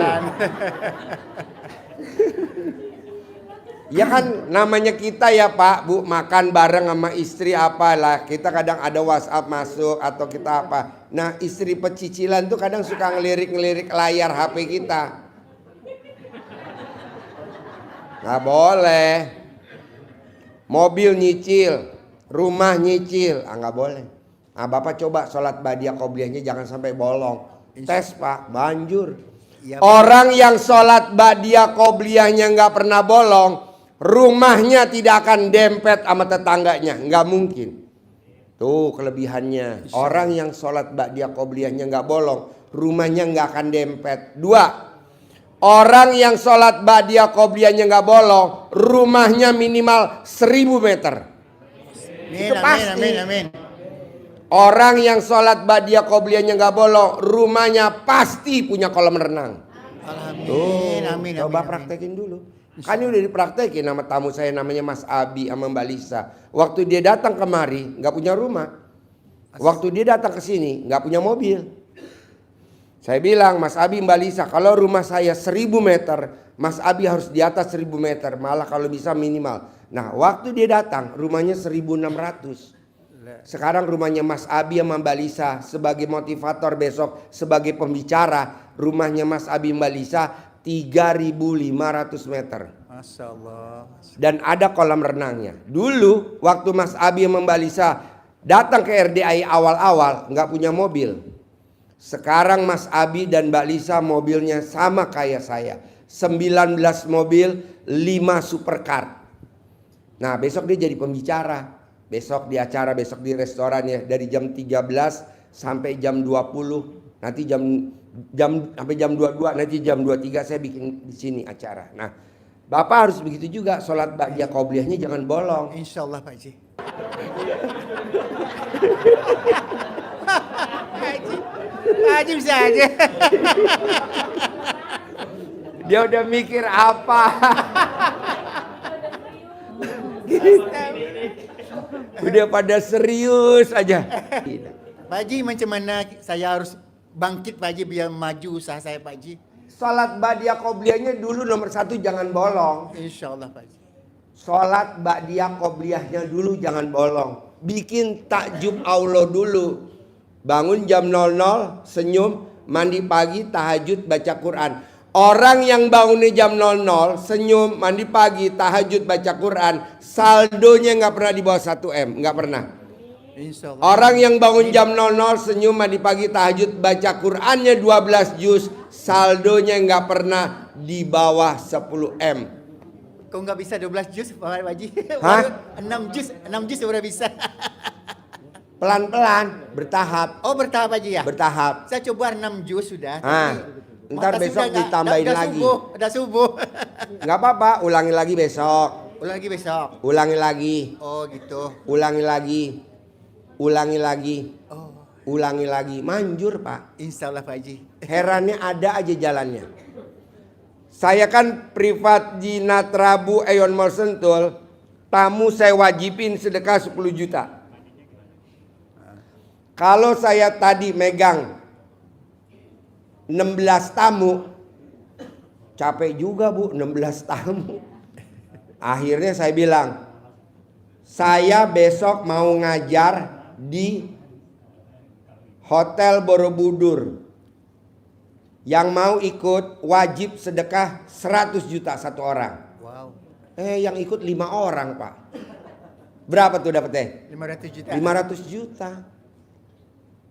A: Ya kan namanya kita ya Pak, Bu, makan bareng sama istri apalah. Kita kadang ada WhatsApp masuk atau kita apa. Nah istri pecicilan tuh kadang suka ngelirik-ngelirik layar HP kita. Nggak boleh. Mobil nyicil, rumah nyicil, nggak boleh. Nah Bapak coba sholat ba'diyah qobliyahnya jangan sampai bolong. Tes Pak, banjur.
J: Ya,
A: orang yang sholat ba'diyah qobliyahnya nggak pernah bolong, rumahnya tidak akan dempet sama tetangganya, nggak mungkin. Tuh kelebihannya. Orang yang sholat ba'diyah qobliyahnya nggak bolong, rumahnya nggak akan dempet. 2, orang yang sholat ba'diyah qobliyahnya nggak bolong, rumahnya minimal 1000 meter.
J: Amin,
A: Itu pasti.
J: amin.
A: Orang yang sholat ba'diyah qobliyahnya nggak bolong, rumahnya pasti punya kolam renang.
J: Amin, amin,
A: Coba
J: amin,
A: praktekin dulu. Kan ini udah dipraktekin sama tamu saya namanya Mas Abi sama Mbak Lisa. Waktu dia datang kemari nggak punya rumah. Waktu dia datang ke sini nggak punya mobil. Saya bilang, Mas Abi, Mbak Lisa, kalau rumah saya 1000 meter, Mas Abi harus di atas 1000 meter, malah kalau bisa minimal. Nah, waktu dia datang, rumahnya 1600. Sekarang rumahnya Mas Abi sama Mbak Lisa sebagai motivator besok, sebagai pembicara, rumahnya Mas Abi Mbak Lisa 3500 meter.
J: Masya Allah.
A: Dan ada kolam renangnya. Dulu waktu Mas Abi sama Mbak Lisa datang ke RDI awal-awal nggak punya mobil. Sekarang Mas Abi dan Mbak Lisa mobilnya sama kayak saya. 19 mobil, 5 supercar. Nah besok dia jadi pembicara. Besok di acara, besok di restoran ya. Dari jam 13 sampai jam 20. Nanti sampai jam 22, nanti jam 23 saya bikin di sini acara. Nah Bapak harus begitu juga. Sholat ba'diyah qobliyahnya jangan bolong.
J: Insya Allah Pak Haji. Pak Haji bisa aja.
A: Dia udah mikir apa? Udah pada serius aja.
J: Pak Haji macam mana saya harus bangkit Pak Haji biar maju usaha saya Pak Haji?
A: Sholat ba'diyah qobliyahnya dulu nomor 1 jangan bolong.
J: Insya Allah Pak Haji.
A: Sholat ba'diyah qobliyahnya dulu jangan bolong. Bikin takjub Allah dulu. Bangun jam 00, senyum, mandi pagi, tahajud, baca Quran. Orang yang bangunnya jam 00, senyum, mandi pagi, tahajud, baca Quran, saldonya nggak pernah di bawah 1 M, nggak pernah.
J: Insya Allah.
A: Orang yang bangun jam 00, senyum, mandi pagi, tahajud, baca Qurannya 12 juz, saldonya nggak pernah di bawah 10 M.
J: Kok nggak bisa 12 juz Pak Haji?
A: Hah?
J: 6 juz udah bisa.
A: Pelan-pelan, bertahap.
J: Oh bertahap Haji ya?
A: Bertahap.
J: Saya coba 6 juz sudah.
A: Ntar besok ditambahin lagi.
J: Udah subuh.
A: Nggak apa-apa, ulangi lagi besok.
J: Ulangi besok.
A: Ulangi lagi.
J: Oh gitu.
A: Ulangi lagi. Ulangi lagi.
J: Oh.
A: Ulangi lagi. Manjur Pak.
J: Insya Allah Pak Haji.
A: Herannya ada aja jalannya. Saya kan privat di Natrabu Eyon Mall Sentul. Tamu saya wajibin sedekah 10 juta. Kalau saya tadi megang 16 tamu, capek juga Bu, 16 tamu. Akhirnya saya bilang, saya besok mau ngajar di Hotel Borobudur. Yang mau ikut wajib sedekah 100 juta satu orang.
J: Wow.
A: Yang ikut 5 orang Pak. Berapa tuh dapetnya?
J: 500 juta.
A: 500 juta.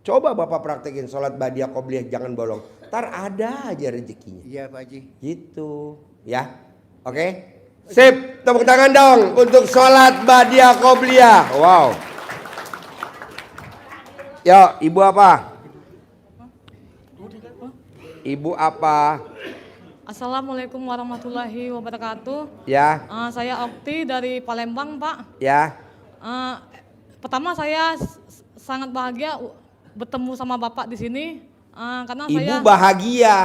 A: Coba Bapak praktekin sholat ba'diyah qobliyah jangan bolong. Ntar ada aja rezekinya.
J: Iya Pak Haji.
A: Gitu. Ya. Oke. Sip. Tepuk tangan dong untuk sholat ba'diyah qobliyah. Wow. Yo, ibu apa? Ibu apa?
K: Assalamualaikum warahmatullahi wabarakatuh.
A: Ya.
K: Saya Okti dari Palembang, Pak.
A: Ya.
K: Pertama saya sangat bahagia bertemu sama Bapak di sini karena
A: Ibu
K: saya
A: bahagia.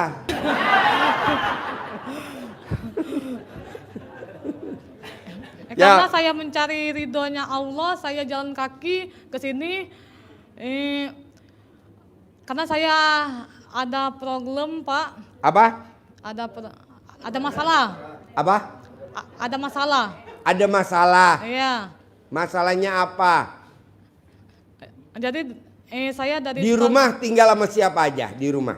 K: karena saya mencari ridhonya Allah, saya jalan kaki ke sini karena saya ada problem, Pak.
A: Apa?
K: Ada masalah.
A: Apa?
K: Ada masalah.
A: Ada masalah.
K: Iya.
A: Masalahnya apa?
K: Jadi saya dari
A: Di rumah tinggal sama siapa aja di rumah?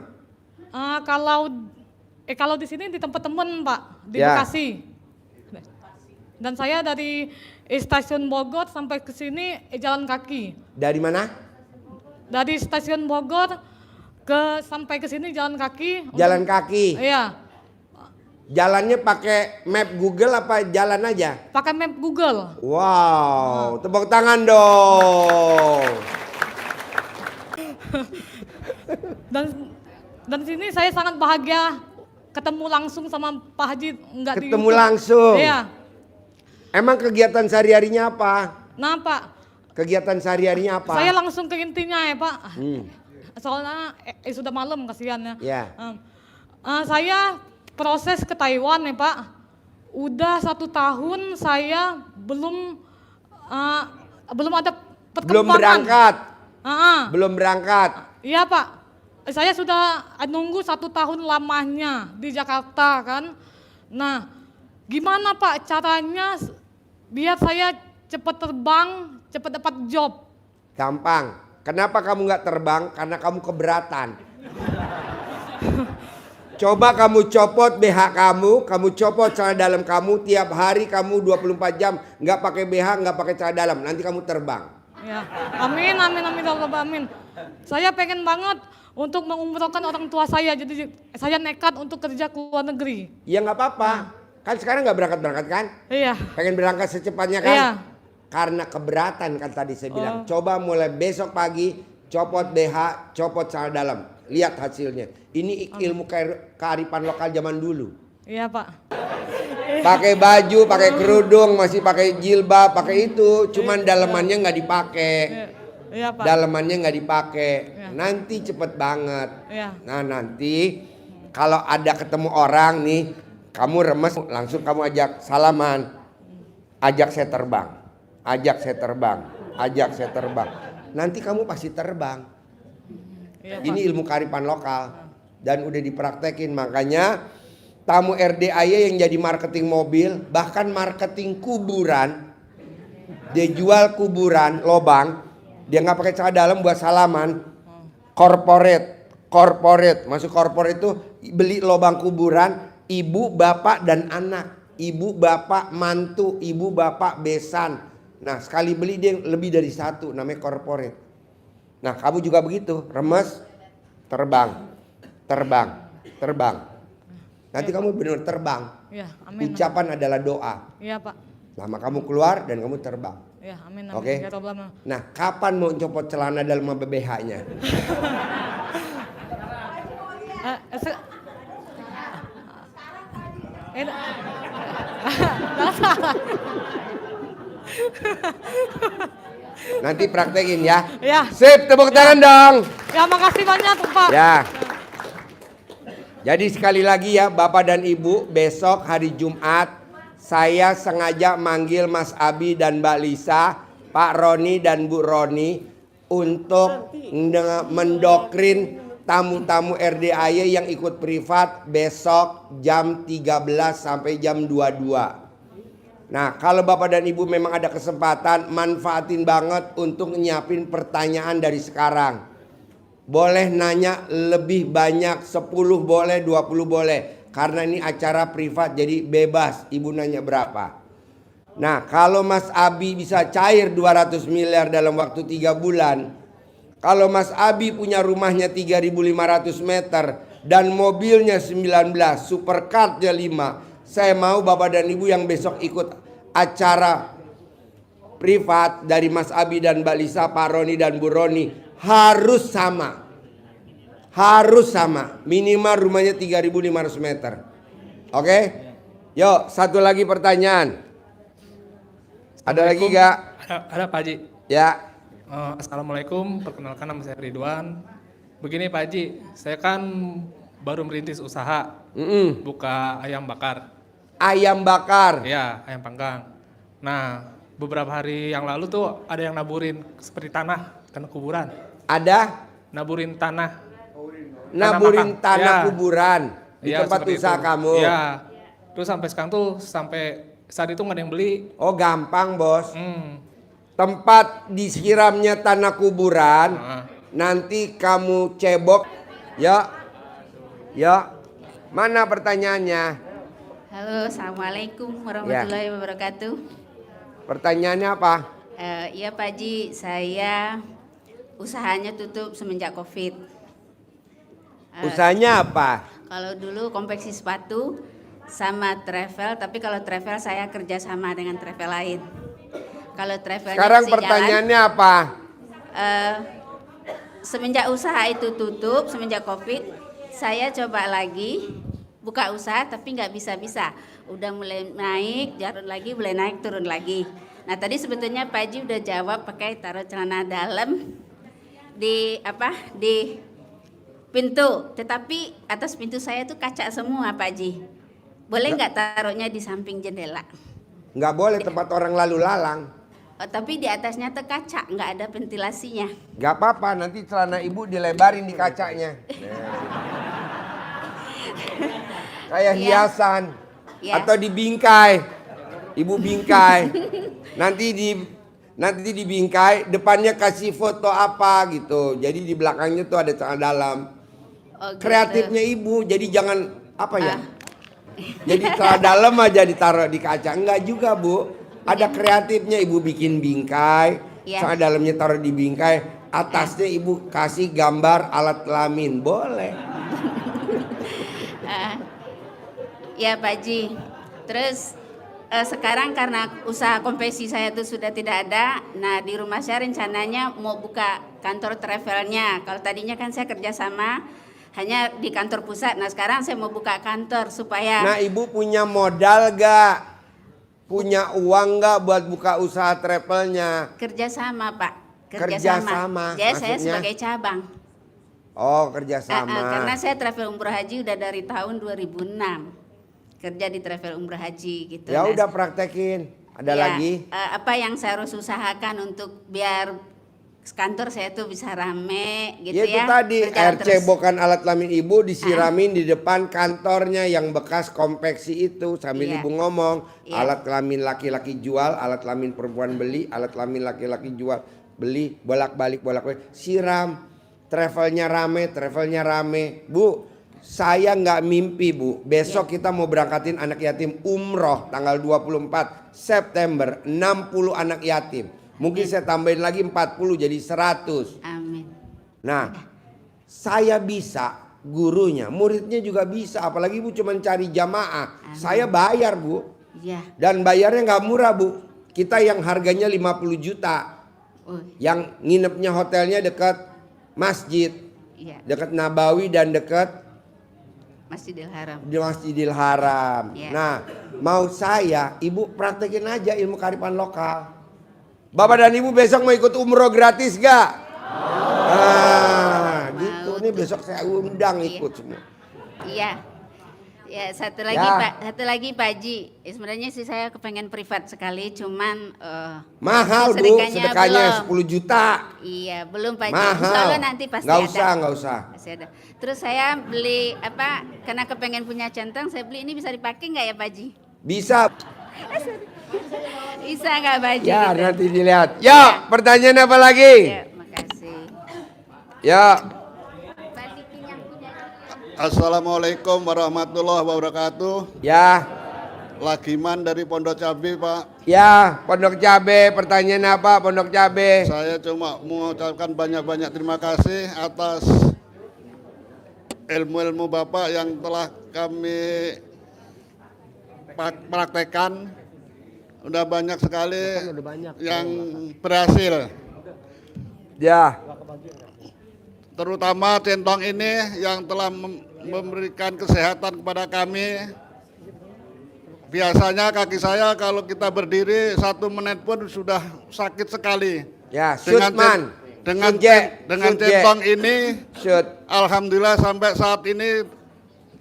K: Kalau di sini di tempat teman Pak di
A: Ya.
K: Bekasi. Dan saya dari stasiun Bogor sampai ke sini jalan kaki.
A: Dari mana?
K: Dari stasiun Bogor sampai ke sini jalan kaki.
A: Jalan kaki.
K: Iya.
A: Jalannya pakai map Google apa jalan aja?
K: Pakai map Google.
A: Wow, tepuk tangan dong.
K: Dan sini saya sangat bahagia ketemu langsung sama Pak Haji, enggak di
A: Ketemu
K: YouTube.
A: langsung.
K: Iya.
A: Emang kegiatan sehari-harinya apa?
K: Nah Pak,
A: Kegiatan sehari-harinya apa?
K: Saya langsung ke intinya ya Pak. Soalnya sudah malam kasihan ya.
A: Ya.
K: Saya proses ke Taiwan ya Pak. Udah 1 tahun saya belum ada perkembangan.
A: Belum berangkat.
K: Belum
A: berangkat.
K: Iya Pak. Saya sudah nunggu 1 tahun lamanya di Jakarta kan. Nah, gimana Pak caranya biar saya cepat terbang, cepat dapat job?
A: Gampang. Kenapa kamu nggak terbang? Karena kamu keberatan. Coba kamu copot BH kamu copot celana dalam kamu, tiap hari kamu 24 jam nggak pakai BH, nggak pakai celana dalam, nanti kamu terbang.
K: Ya, amin, amin, amin, ya Allah, amin. Saya pengen banget untuk mengumrohkan orang tua saya, jadi saya nekat untuk kerja ke luar negeri.
A: Ya nggak apa-apa, kan sekarang nggak berangkat kan?
K: Iya.
A: Pengen berangkat secepatnya kan?
K: Iya.
A: Karena keberatan kan tadi saya bilang. Coba mulai besok pagi copot BH, copot celana dalam. Lihat hasilnya. Ini ilmu kearifan lokal zaman dulu.
K: Iya Pak.
A: Pakai baju, pakai kerudung, masih pakai jilbab, pakai itu. Cuman dalemannya nggak dipakai.
K: Iya Pak.
A: Dalemannya nggak dipakai. Nanti cepet banget.
K: Iya.
A: Nah nanti kalau ada ketemu orang nih, kamu remes, langsung kamu ajak salaman. Ajak saya terbang. Ajak saya terbang. Ajak saya terbang. Nanti kamu pasti terbang.
K: Iya,
A: ini ilmu kearifan lokal dan udah dipraktekin, makanya tamu RDAY yang jadi marketing mobil, bahkan marketing kuburan, dia jual kuburan lobang, dia nggak pakai celana dalam buat salaman. Corporate masuk corporate itu beli lobang kuburan, ibu bapak dan anak, ibu bapak mantu, ibu bapak besan. Nah sekali beli dia lebih dari 1, namanya corporate. Nah kamu juga begitu, remes, terbang. Nanti kamu benar terbang.
K: Ya, amin.
A: Ucapan adalah doa.
K: Iya Pak.
A: Lama kamu keluar dan kamu terbang.
K: Ya, amin.
A: Oke.
K: Ya, Allah.
A: Nah kapan mau copot celana dalam BBH-nya? Nanti praktekin ya.
K: Ya.
A: Sip, tepuk tangan dong.
K: Ya, makasih banyak Pak.
A: Ya. Jadi sekali lagi ya Bapak dan Ibu, besok hari Jumat saya sengaja manggil Mas Abi dan Mbak Lisa, Pak Roni dan Bu Roni untuk mendokrin tamu-tamu RDAY yang ikut privat besok jam 13 sampai jam 22. Nah kalau Bapak dan Ibu memang ada kesempatan, manfaatin banget untuk nyiapin pertanyaan dari sekarang. Boleh nanya lebih banyak, 10 boleh, 20 boleh. Karena ini acara privat jadi bebas, Ibu nanya berapa. Nah kalau Mas Abi bisa cair 200 miliar dalam waktu 3 bulan. Kalau Mas Abi punya rumahnya 3.500 meter dan mobilnya 19, supercarnya 5. Saya mau Bapak dan Ibu yang besok ikut acara privat dari Mas Abi dan Mbak Lisa, Pak Roni dan Bu Roni harus sama. Harus sama. Minimal rumahnya 3.500 meter. Oke? Yuk, satu lagi pertanyaan. Ada lagi gak?
L: Ada Pak Haji.
A: Ya.
L: Assalamualaikum, perkenalkan nama saya Ridwan. Begini Pak Haji, saya kan baru merintis usaha buka ayam bakar.
A: Ayam bakar?
L: Ya, ayam panggang. Nah, beberapa hari yang lalu tuh ada yang naburin seperti tanah ke kuburan.
A: Ada?
L: Naburin tanah.
A: Naburin tanah kuburan di
L: Ya,
A: tempat
L: seperti
A: usaha
L: itu.
A: kamu?
L: Iya. Terus sampai sekarang tuh, sampai saat itu nggak ada yang beli.
A: Oh gampang bos. Tempat disiramnya tanah kuburan, nanti kamu cebok. Ya, ya. Mana pertanyaannya?
M: Halo, assalamualaikum warahmatullahi wabarakatuh.
A: Pertanyaannya apa?
M: Iya Pak Haji, saya usahanya tutup semenjak COVID.
A: Usahanya apa?
M: Kalau dulu konveksi sepatu sama travel, tapi kalau travel saya kerja sama dengan travel lain. Kalau travelnya
A: Sekarang
M: masih
A: pertanyaannya
M: jalan,
A: apa?
M: Semenjak usaha itu tutup, semenjak COVID, saya coba lagi buka usaha tapi nggak bisa-bisa. Udah mulai naik, turun lagi, mulai naik, turun lagi. Nah tadi sebetulnya Pak Haji udah jawab pakai taruh celana dalam di pintu. Tetapi atas pintu saya tuh kaca semua Pak Haji. Boleh nggak taruhnya di samping jendela?
A: Nggak boleh tempat orang lalu lalang.
M: Tapi di atasnya tuh kaca, nggak ada ventilasinya.
A: Nggak apa-apa, nanti celana ibu dilebarin di kacanya. Kayak hiasan.
M: Ya.
A: Atau dibingkai. Ibu bingkai. Nanti dibingkai, depannya kasih foto apa gitu. Jadi di belakangnya tuh ada celana dalam.
M: Oh, gitu.
A: Kreatifnya ibu, jadi jangan apa ya? Jadi celana dalam aja ditaruh di kaca. Enggak juga Bu. Ada kreatifnya, ibu bikin bingkai, celana dalamnya taruh di bingkai, atasnya ibu kasih gambar alat kelamin, boleh.
M: Ya Pak Haji. Terus sekarang karena usaha konveksi saya itu sudah tidak ada, nah di rumah saya rencananya mau buka kantor travelnya. Kalau tadinya kan saya kerjasama hanya di kantor pusat, nah sekarang saya mau buka kantor supaya.
A: Nah ibu punya modal gak? Punya uang gak buat buka usaha travelnya?
M: Kerjasama Pak.
A: Kerjasama.
M: Jadi saya sebagai cabang.
A: Oh kerjasama.
M: Karena saya travel umroh haji udah dari tahun 2006. Kerja di travel umroh haji gitu.
A: Ya udah praktekin. Ada lagi?
M: Apa yang saya harus usahakan untuk biar kantor saya tuh bisa rame gitu
A: ya? Itu tadi air cebokan alat kelamin ibu disiramin di depan kantornya yang bekas konveksi itu sambil ibu ngomong alat kelamin laki-laki jual, alat kelamin perempuan beli, alat kelamin laki-laki jual beli, bolak-balik siram. Travelnya rame. Bu, saya nggak mimpi Bu. Besok kita mau berangkatin anak yatim umroh tanggal 24 September 60 anak yatim. Mungkin saya tambahin lagi 40 jadi 100.
M: Amin.
A: Nah, saya bisa, gurunya, muridnya juga bisa. Apalagi Bu cuma cari jamaah. Amin. Saya bayar Bu.
M: Ya.
A: Dan bayarnya nggak murah Bu. Kita yang harganya 50 juta. Yang nginepnya hotelnya dekat masjid.
M: Ya.
A: Dekat Nabawi dan dekat
M: Masjidil Haram.
A: Di Masjidil Haram.
M: Ya.
A: Nah, mau saya, Ibu praktekin aja ilmu kearifan lokal. Bapak dan Ibu besok mau ikut umroh gratis gak? Gitu. Ini besok saya undang ikut semua.
M: Iya. Ya, satu lagi Pak Haji. Sebenarnya sih saya kepengen privat sekali, cuman
A: mahal Bu, sedekahnya 10 juta.
M: Iya, belum Pak Haji.
A: Mahal.
M: Insya Allah nanti pasti
A: Nggak usah.
M: Masih ada. Terus saya beli karena kepengen punya centang, saya beli ini bisa dipakai nggak ya Pak Haji?
A: Bisa.
M: Bisa nggak Pak Haji?
A: Ya,
M: gitu?
A: nanti dilihat. Ya, pertanyaan apa lagi?
M: Ya, makasih.
A: Ya.
N: Assalamualaikum warahmatullahi wabarakatuh.
A: Ya.
N: Lagiman dari Pondok Cabe Pak.
A: Ya, Pondok Cabe. Pertanyaan apa Pondok Cabe?
N: Saya cuma mengucapkan banyak-banyak terima kasih atas ilmu-ilmu Bapak yang telah kami praktekkan. Udah banyak sekali yang berhasil.
A: Ya.
N: Terutama centong ini yang telah memberikan kesehatan kepada kami. Biasanya kaki saya kalau kita berdiri 1 menit pun sudah sakit sekali.
A: Ya,
N: dengan centong ini, alhamdulillah sampai saat ini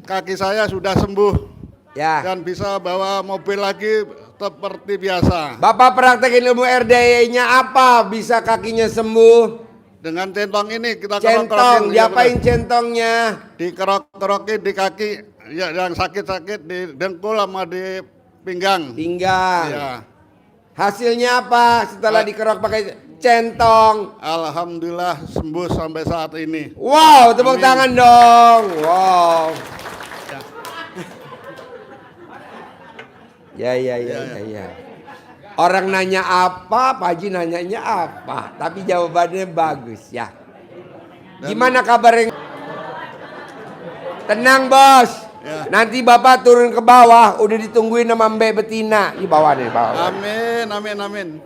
N: kaki saya sudah sembuh.
A: Ya.
N: Dan bisa bawa mobil lagi seperti biasa.
A: Bapak praktekin ilmu RDE-nya apa bisa kakinya sembuh?
N: Dengan centong ini kita
A: centong, diapain centongnya?
N: Dikerok-kerokin di kaki, ya, yang sakit-sakit di dengkul sama di pinggang. Ya.
A: Hasilnya apa setelah dikerok pakai centong?
N: Alhamdulillah sembuh sampai saat ini.
A: Wow, tepuk tangan dong. Wow. Ya. Orang nanya apa, Pak Haji nanyanya apa, tapi jawabannya bagus ya. Gimana kabarnya? Tenang Bos, nanti Bapak turun ke bawah, udah ditungguin sama Mbak Betina. Di bawah nih, bawah.
N: Amin.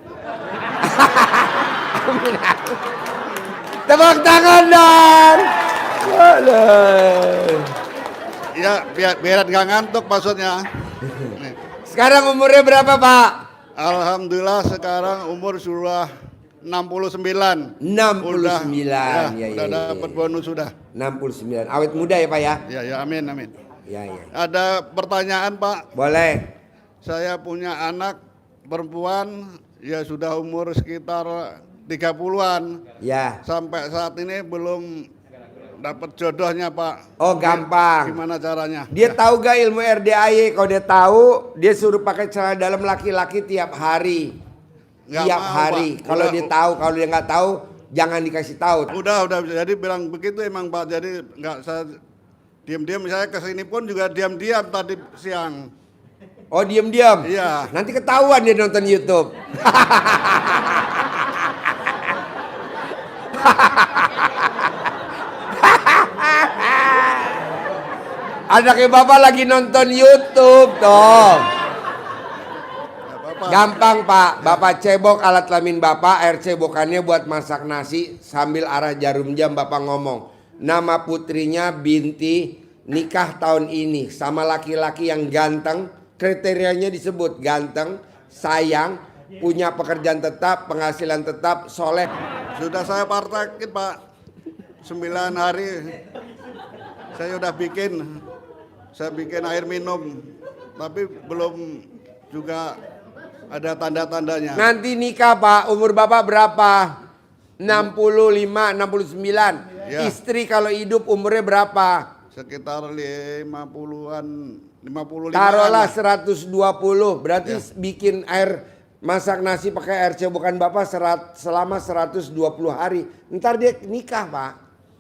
A: Tepuk tangan dong.
N: Ya, biar nggak ngantuk maksudnya.
A: Sekarang umurnya berapa, Pak?
N: Alhamdulillah sekarang umur sudah 69.
A: 69.
N: Udah dapat bonus sudah.
A: 69. Awet muda ya, Pak ya?
N: Ya, amin.
A: Ya.
N: Ada pertanyaan, Pak?
A: Boleh.
N: Saya punya anak perempuan, ya sudah umur sekitar 30-an.
A: Ya.
N: Sampai saat ini belum dapat jodohnya, Pak.
A: Oh, gampang.
N: Gimana caranya?
A: Dia tahu gak ilmu RDAY? Kalau dia tahu, dia suruh pakai celana dalam laki-laki tiap hari. Tiap hari. Kalau dia tahu, kalau dia nggak tahu, jangan dikasih tahu.
N: Udah. Jadi bilang begitu emang, Pak. Jadi nggak saya diam-diam. Saya kesini pun juga diam-diam tadi siang.
A: Oh, diam-diam?
N: Iya.
A: Nanti ketahuan dia nonton YouTube. Anaknya Bapak lagi nonton YouTube toh. Gampang, Pak. Bapak cebok alat kelamin Bapak, air cebokannya buat masak nasi sambil arah jarum jam Bapak ngomong. Nama putrinya Binti, nikah tahun ini sama laki-laki yang ganteng, kriterianya disebut ganteng, sayang, punya pekerjaan tetap, penghasilan tetap, soleh.
N: Sudah saya praktekin, Pak. 9 hari saya udah bikin. Saya bikin air minum, tapi belum juga ada tanda-tandanya.
A: Nanti nikah, Pak, umur Bapak berapa? 65, 69.
N: Ya.
A: Istri kalau hidup umurnya berapa?
N: Sekitar 50-an, 55.
A: Taruhlah 120, berarti bikin air masak nasi pakai air cebokan Bapak selama 120 hari. Ntar dia nikah, Pak.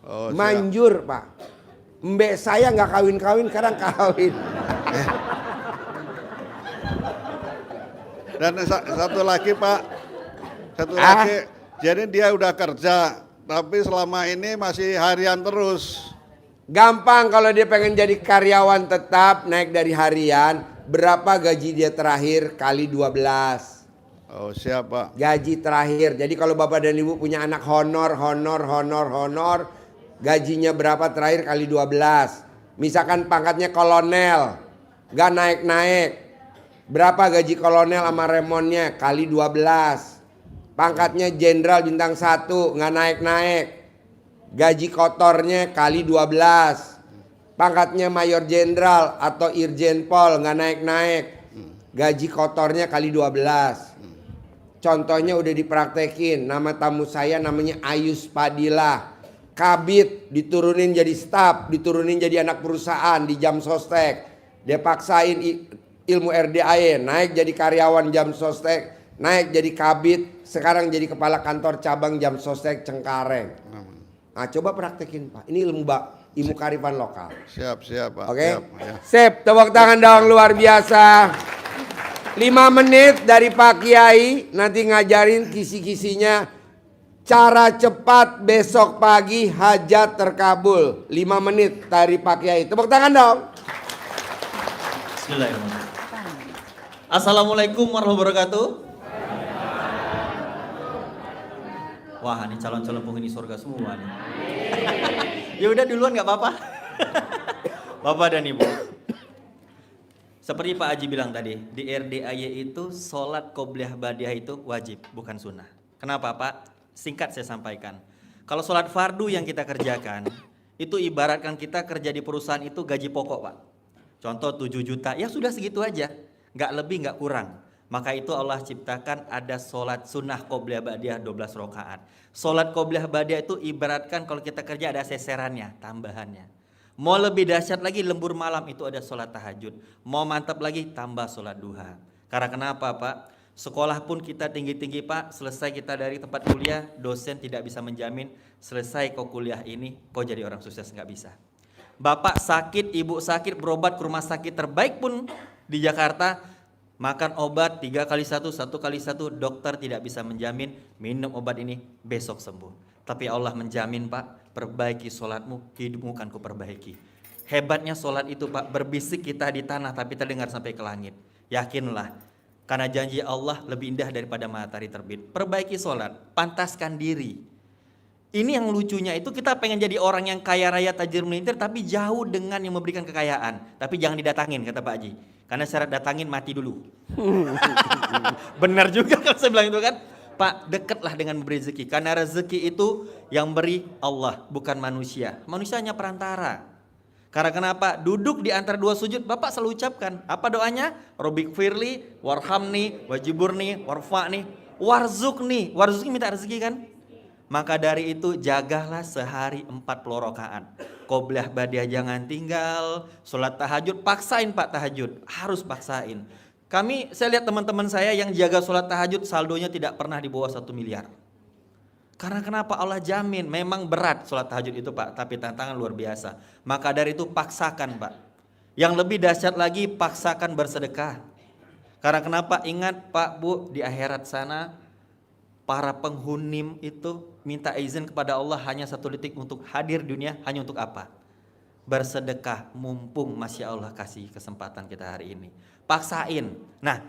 N: Oh,
A: manjur, Pak. Mbak saya nggak kawin-kawin, sekarang kawin.
N: Dan satu lagi, Pak, lagi, jadi dia udah kerja, tapi selama ini masih harian terus.
A: Gampang kalau dia pengen jadi karyawan tetap, naik dari harian, berapa gaji dia terakhir kali 12.
N: Oh, siapa?
A: Gaji terakhir. Jadi kalau Bapak dan Ibu punya anak honor, gajinya berapa terakhir kali 12. Misalkan pangkatnya kolonel, gak naik-naik. Berapa gaji kolonel sama remonnya? Kali 12. Pangkatnya jenderal bintang 1, gak naik-naik. Gaji kotornya kali 12. Pangkatnya mayor jenderal atau irjen pol gak naik-naik. Gaji kotornya kali 12. Contohnya udah dipraktekin. Nama tamu saya namanya Ayus Padilla. Kabit diturunin jadi staf, diturunin jadi anak perusahaan di Jam Sostek. Dia paksain ilmu RDAY, naik jadi karyawan Jam Sostek, naik jadi kabit, sekarang jadi kepala kantor cabang Jam Sostek Cengkareng. Nah, coba praktekin, Pak. Ini ilmu kearifan lokal.
N: Siap, Pak.
A: Oke.
N: Siap, ya.
A: Sip, tepuk tangan dong luar biasa. 5 menit dari Pak Kiai, nanti ngajarin kisi-kisinya. Cara cepat besok pagi hajat terkabul. 5 menit dari Pak Kiai. Tepuk tangan dong.
E: Bismillahirrahmanirrahim. Assalamualaikum warahmatullahi wabarakatuh. Wah, ini calon-calon penghuni surga semua nih. Ya udah duluan nggak apa-apa. Bapak dan Ibu. Seperti Pak Haji bilang tadi, di RDAY itu sholat qobliyah badiah itu wajib, bukan sunnah. Kenapa, Pak? Singkat saya sampaikan. Kalau sholat fardu yang kita kerjakan, itu ibaratkan kita kerja di perusahaan itu gaji pokok, Pak. Contoh 7 juta, ya sudah segitu aja. Nggak lebih, nggak kurang. Maka itu Allah ciptakan ada sholat sunnah qobliyah badiah 12 rakaat. Sholat qobliyah badiah itu ibaratkan kalau kita kerja ada seserannya, tambahannya. Mau lebih dahsyat lagi lembur malam itu ada sholat tahajud. Mau mantap lagi tambah sholat duha. Karena kenapa, Pak? Sekolah pun kita tinggi-tinggi, Pak. Selesai kita dari tempat kuliah, dosen tidak bisa menjamin selesai kau kuliah ini kau jadi orang sukses, nggak bisa. Bapak sakit, ibu sakit, berobat ke rumah sakit terbaik pun di Jakarta, makan obat 3x1, 1x1, dokter tidak bisa menjamin minum obat ini besok sembuh. Tapi Allah menjamin, Pak, perbaiki sholatmu, hidupmu kan ku perbaiki. Hebatnya sholat itu, Pak, berbisik kita di tanah tapi terdengar sampai ke langit. Yakinlah, karena janji Allah lebih indah daripada matahari terbit. Perbaiki sholat, pantaskan diri. Ini yang lucunya itu kita pengen jadi orang yang kaya raya tajir melintir tapi jauh dengan yang memberikan kekayaan. Tapi jangan didatangin kata Pak Haji. Karena syarat datangin mati dulu. Benar juga kalau saya bilang itu kan. Pak, dekatlah dengan memberi rezeki. Karena rezeki itu yang beri Allah, bukan manusia. Manusia hanya perantara. Karena kenapa? Duduk di antara dua sujud, Bapak selalu ucapkan. Apa doanya? Robik firli, warhamni, wajiburni, warfa'ni, warzukni. Warzukni minta rezeki kan? Maka dari itu jagalah sehari 40 rakaat. Qobliyah badiah jangan tinggal. Sholat tahajud, paksain Pak tahajud. Harus paksain. Saya lihat teman-teman saya yang jaga sholat tahajud saldonya tidak pernah di bawah 1 miliar. Karena kenapa? Allah jamin. Memang berat sholat tahajud itu Pak, tapi tantangan luar biasa. Maka dari itu paksakan Pak. Yang lebih dahsyat lagi, paksakan bersedekah. Karena kenapa? Ingat Pak Bu, di akhirat sana para penghuni itu minta izin kepada Allah hanya 1 detik untuk hadir di dunia, hanya untuk apa? Bersedekah, mumpung Masya Allah kasih kesempatan kita hari ini. Paksain. Nah,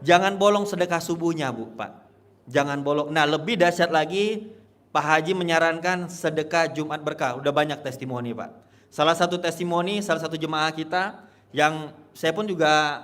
E: jangan bolong sedekah subuhnya Bu, Pak. Jangan bolong. Nah, lebih dahsyat lagi, Pak Haji menyarankan sedekah Jumat Berkah. Udah banyak testimoni Pak. Salah satu testimoni, salah satu jemaah kita yang saya pun juga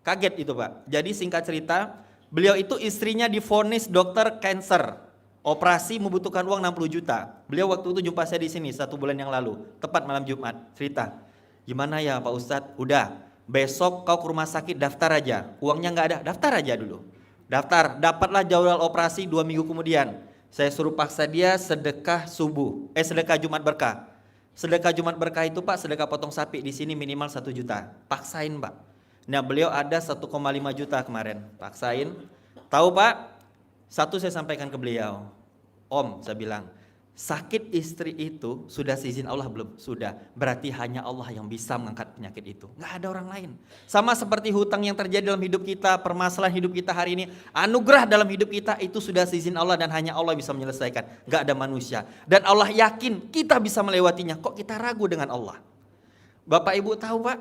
E: kaget itu Pak. Jadi singkat cerita, beliau itu istrinya divonis dokter cancer, operasi membutuhkan uang 60 juta. Beliau waktu itu jumpa saya di sini 1 bulan yang lalu, tepat malam Jumat. Cerita, gimana ya Pak Ustadz? Udah, besok kau ke rumah sakit daftar aja. Uangnya nggak ada, daftar aja dulu. Daftar, dapatlah jadwal operasi 2 minggu kemudian. Saya suruh paksa dia sedekah sedekah Jumat Berkah. Sedekah Jumat Berkah itu Pak, sedekah potong sapi di sini minimal 1 juta. Paksain Pak. Nah beliau ada 1,5 juta kemarin, paksain. Tahu Pak, satu saya sampaikan ke beliau, Om saya bilang, sakit istri itu sudah seizin Allah belum? Sudah, berarti hanya Allah yang bisa mengangkat penyakit itu, nggak ada orang lain. Sama seperti hutang yang terjadi dalam hidup kita, permasalahan hidup kita hari ini, anugerah dalam hidup kita itu sudah seizin Allah dan hanya Allah bisa menyelesaikan, nggak ada manusia. Dan Allah yakin kita bisa melewatinya, kok kita ragu dengan Allah? Bapak Ibu tahu Pak,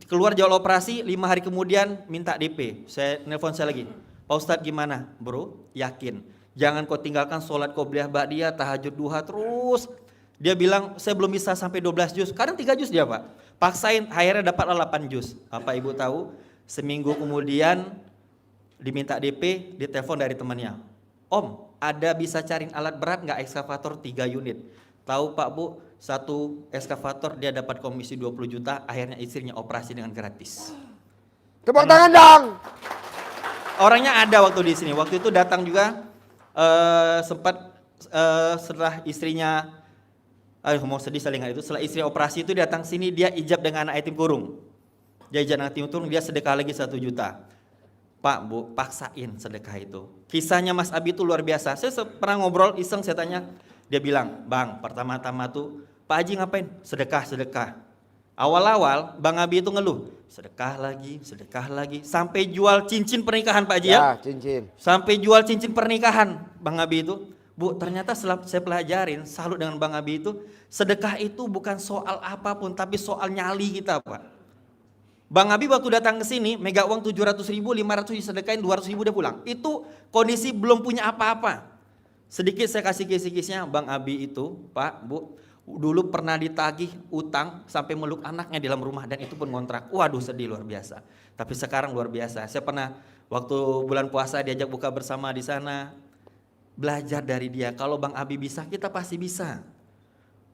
E: keluar jadwal operasi 5 hari kemudian minta DP. Nelpon saya lagi, Pak Ustadz gimana? Bro, yakin. Jangan kau tinggalkan sholat qobliyah ba'diyah, tahajud duha terus. Dia bilang saya belum bisa sampai 12 juz. Kadang 3 juz dia Pak. Paksain, akhirnya dapatlah 8 juz. Apa Ibu tahu? Seminggu kemudian diminta DP, ditelepon dari temannya. Om, ada bisa cariin alat berat nggak ekskavator 3 unit? Tahu Pak Bu, 1 ekskavator dia dapat komisi 20 juta, akhirnya istrinya operasi dengan gratis.
A: Tepuk tangan dong.
E: Orangnya ada waktu di sini. Waktu itu datang juga sempat setelah istrinya mau sedih saling itu, setelah istri operasi itu datang sini, dia ijab dengan anak yatim kurung. Dia ijab dengan yatim kurung, dia sedekah lagi 1 juta. Pak Bu, paksain sedekah itu. Kisahnya Mas Abi itu luar biasa. Saya pernah ngobrol iseng, saya tanya, dia bilang, Bang, pertama-tama tuh Pak Haji ngapain? Sedekah. Awal-awal Bang Abi itu ngeluh, sedekah lagi, sampai jual cincin pernikahan Pak Haji ya.
A: Cincin.
E: Sampai jual cincin pernikahan Bang Abi itu. Bu, ternyata setelah saya pelajarin, salut dengan Bang Abi itu, sedekah itu bukan soal apapun, tapi soal nyali kita Pak. Bang Abi waktu datang ke sini, mega uang 700.000, 500 disedekain, 200.000 dia pulang. Itu kondisi belum punya apa-apa. Sedikit saya kasih kisi-kisnya, Bang Abi itu, Pak, Bu, dulu pernah ditagih utang sampai meluk anaknya di dalam rumah dan itu pun ngontrak. Waduh sedih luar biasa. Tapi sekarang luar biasa. Saya pernah waktu bulan puasa diajak buka bersama di sana, belajar dari dia. Kalau Bang Abi bisa, kita pasti bisa.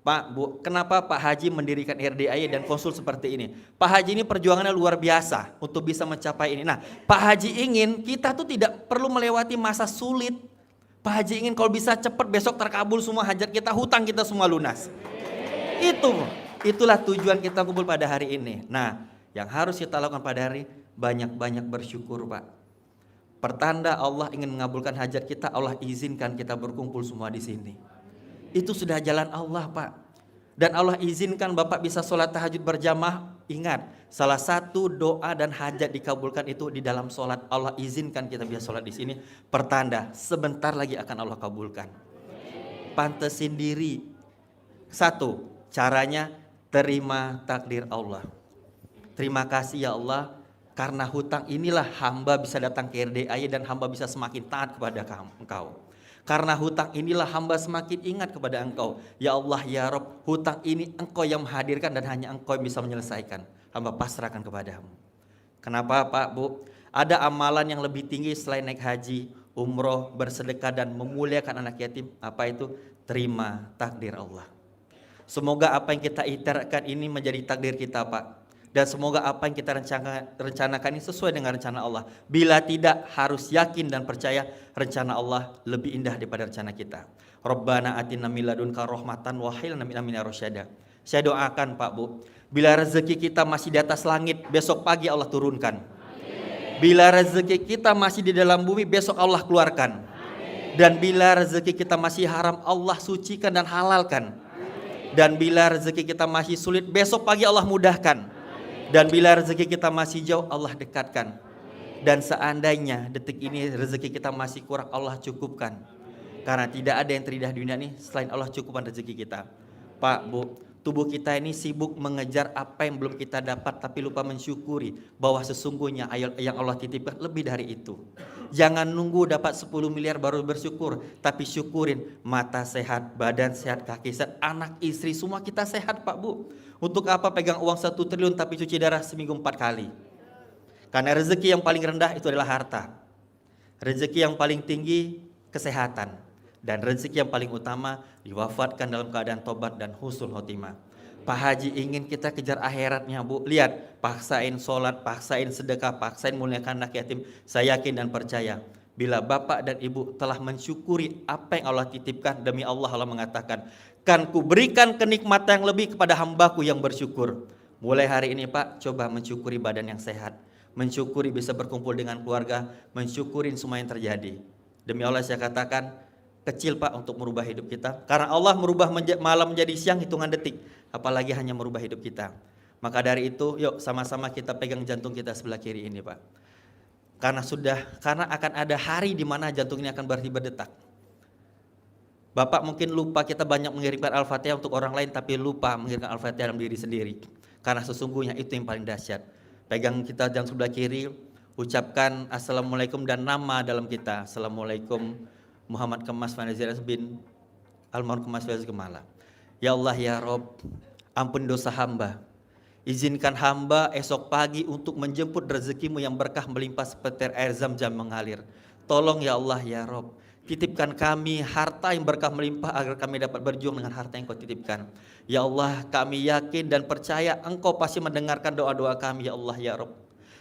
E: Pak, Bu, kenapa Pak Haji mendirikan RDAY dan konsul seperti ini? Pak Haji ini perjuangannya luar biasa untuk bisa mencapai ini. Nah, Pak Haji ingin kita tuh tidak perlu melewati masa sulit. Pak Haji ingin kalau bisa cepat besok terkabul semua hajat kita, hutang kita semua lunas. Itulah tujuan kita kumpul pada hari ini. Nah, yang harus kita lakukan pada hari banyak-banyak bersyukur Pak. Pertanda Allah ingin mengabulkan hajat kita, Allah izinkan kita berkumpul semua di sini. Itu sudah jalan Allah Pak. Dan Allah izinkan Bapak bisa sholat tahajud berjamaah. Ingat, salah satu doa dan hajat dikabulkan itu di dalam sholat. Allah izinkan kita bisa sholat di sini. Pertanda, sebentar lagi akan Allah kabulkan. Pantesin diri. 1, caranya terima takdir Allah. Terima kasih ya Allah, karena hutang inilah hamba bisa datang ke RDAY dan hamba bisa semakin taat kepada Engkau. Karena hutang inilah hamba semakin ingat kepada Engkau. Ya Allah, ya Rob, hutang ini Engkau yang menghadirkan dan hanya Engkau yang bisa menyelesaikan. Hamba pasrahkan kepadamu. Kenapa Pak, Bu? Ada amalan yang lebih tinggi selain naik haji, umroh, bersedekah dan memuliakan anak yatim. Apa itu? Terima takdir Allah. Semoga apa yang kita ikhtiarkan ini menjadi takdir kita, Pak. Dan semoga apa yang kita rencanakan ini sesuai dengan rencana Allah. Bila tidak, harus yakin dan percaya rencana Allah lebih indah daripada rencana kita. Rabbana atina min ladunka rahmatan wa hib lana min amrina rasyada. Saya doakan Pak, Bu, bila rezeki kita masih di atas langit, besok pagi Allah turunkan. Bila rezeki kita masih di dalam bumi, besok Allah keluarkan. Dan bila rezeki kita masih haram, Allah sucikan dan halalkan. Dan bila rezeki kita masih sulit, besok pagi Allah mudahkan. Dan bila rezeki kita masih jauh, Allah dekatkan. Dan seandainya detik ini rezeki kita masih kurang, Allah cukupkan. Karena tidak ada yang terindah di dunia ini selain Allah cukupkan rezeki kita. Pak, Bu, tubuh kita ini sibuk mengejar apa yang belum kita dapat, tapi lupa mensyukuri bahwa sesungguhnya yang Allah titipkan lebih dari itu. Jangan nunggu dapat 10 miliar baru bersyukur, tapi syukurin mata sehat, badan sehat, kaki sehat, anak, istri, semua kita sehat Pak, Bu. Untuk apa pegang uang 1 triliun tapi cuci darah seminggu 4 kali? Karena rezeki yang paling rendah itu adalah harta. Rezeki yang paling tinggi kesehatan. Dan rezeki yang paling utama diwafatkan dalam keadaan tobat dan husnul khotimah. Pak Haji ingin kita kejar akhiratnya, Bu. Lihat, paksain sholat, paksain sedekah, paksain muliakan anak yatim. Saya yakin dan percaya bila Bapak dan Ibu telah mensyukuri apa yang Allah titipkan, demi Allah mengatakan, kan ku berikan kenikmatan yang lebih kepada hambaku yang bersyukur. Mulai hari ini Pak, coba mensyukuri badan yang sehat, mensyukuri bisa berkumpul dengan keluarga, mensyukurin semua yang terjadi. Demi Allah saya katakan, kecil Pak untuk merubah hidup kita. Karena Allah merubah malam menjadi siang hitungan detik, apalagi hanya merubah hidup kita. Maka dari itu, yuk sama-sama kita pegang jantung kita sebelah kiri ini Pak. Karena akan ada hari di mana jantung ini akan berhenti berdetak. Bapak mungkin lupa kita banyak mengirimkan Al-Fatihah untuk orang lain, tapi lupa mengirimkan Al-Fatihah dalam diri sendiri. Karena sesungguhnya itu yang paling dahsyat. Pegang kita jantung sebelah kiri, ucapkan Assalamualaikum dan nama dalam kita. Assalamualaikum Muhammad Kemas Fanazir bin Almarhum Kemas Fanazir Kemala. Ya Allah ya Rob, ampun dosa hamba. Izinkan hamba esok pagi untuk menjemput rezekimu yang berkah melimpah seperti air zam-zam mengalir. Tolong ya Allah ya Rob, titipkan kami harta yang berkah melimpah agar kami dapat berjuang dengan harta yang kau titipkan. Ya Allah, kami yakin dan percaya Engkau pasti mendengarkan doa-doa kami ya Allah ya Rob.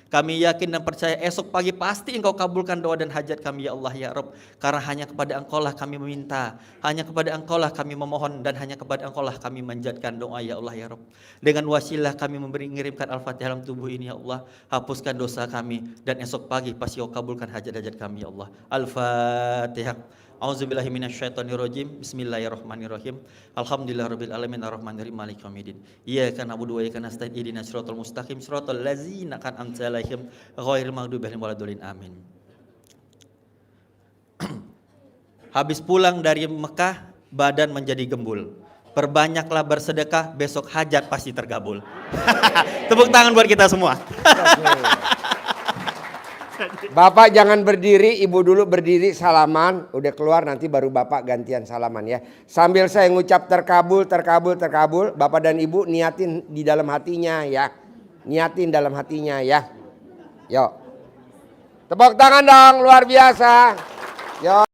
E: Kami yakin dan percaya esok pagi pasti Engkau kabulkan doa dan hajat kami ya Allah ya Rob. Karena hanya kepada Engkau lah kami meminta, hanya kepada Engkau lah kami memohon, dan hanya kepada Engkau lah kami menjadikan doa ya Allah ya Rob. Dengan wasilah kami mengirimkan Al-Fatihah dalam tubuh ini ya Allah. Hapuskan dosa kami dan esok pagi pasti Engkau kabulkan hajat-hajat kami ya Allah. Al-Fatihah. A'udzubillahi minasyaitonirrajim. Bismillahirrahmanirrahim. Alhamdulillahirabbil alamin arrahmanirrahim maliki yaumiddin. Iyyaka na'budu wa iyyaka nasta'in ihdinas siratal mustaqim siratal ladzina an'amta 'alaihim ghairil maghdubi 'alaihim waladdallin. Amin. Habis pulang dari Mekah, badan menjadi gembul. Perbanyaklah bersedekah, besok hajat pasti tergabul. Tepuk tangan buat kita semua.
A: Bapak jangan berdiri, ibu dulu berdiri salaman, udah keluar nanti baru bapak gantian salaman ya. Sambil saya ngucap terkabul, terkabul, terkabul, bapak dan ibu niatin di dalam hatinya ya. Niatin dalam hatinya ya. Yuk. Tepuk tangan dong, luar biasa. Yuk.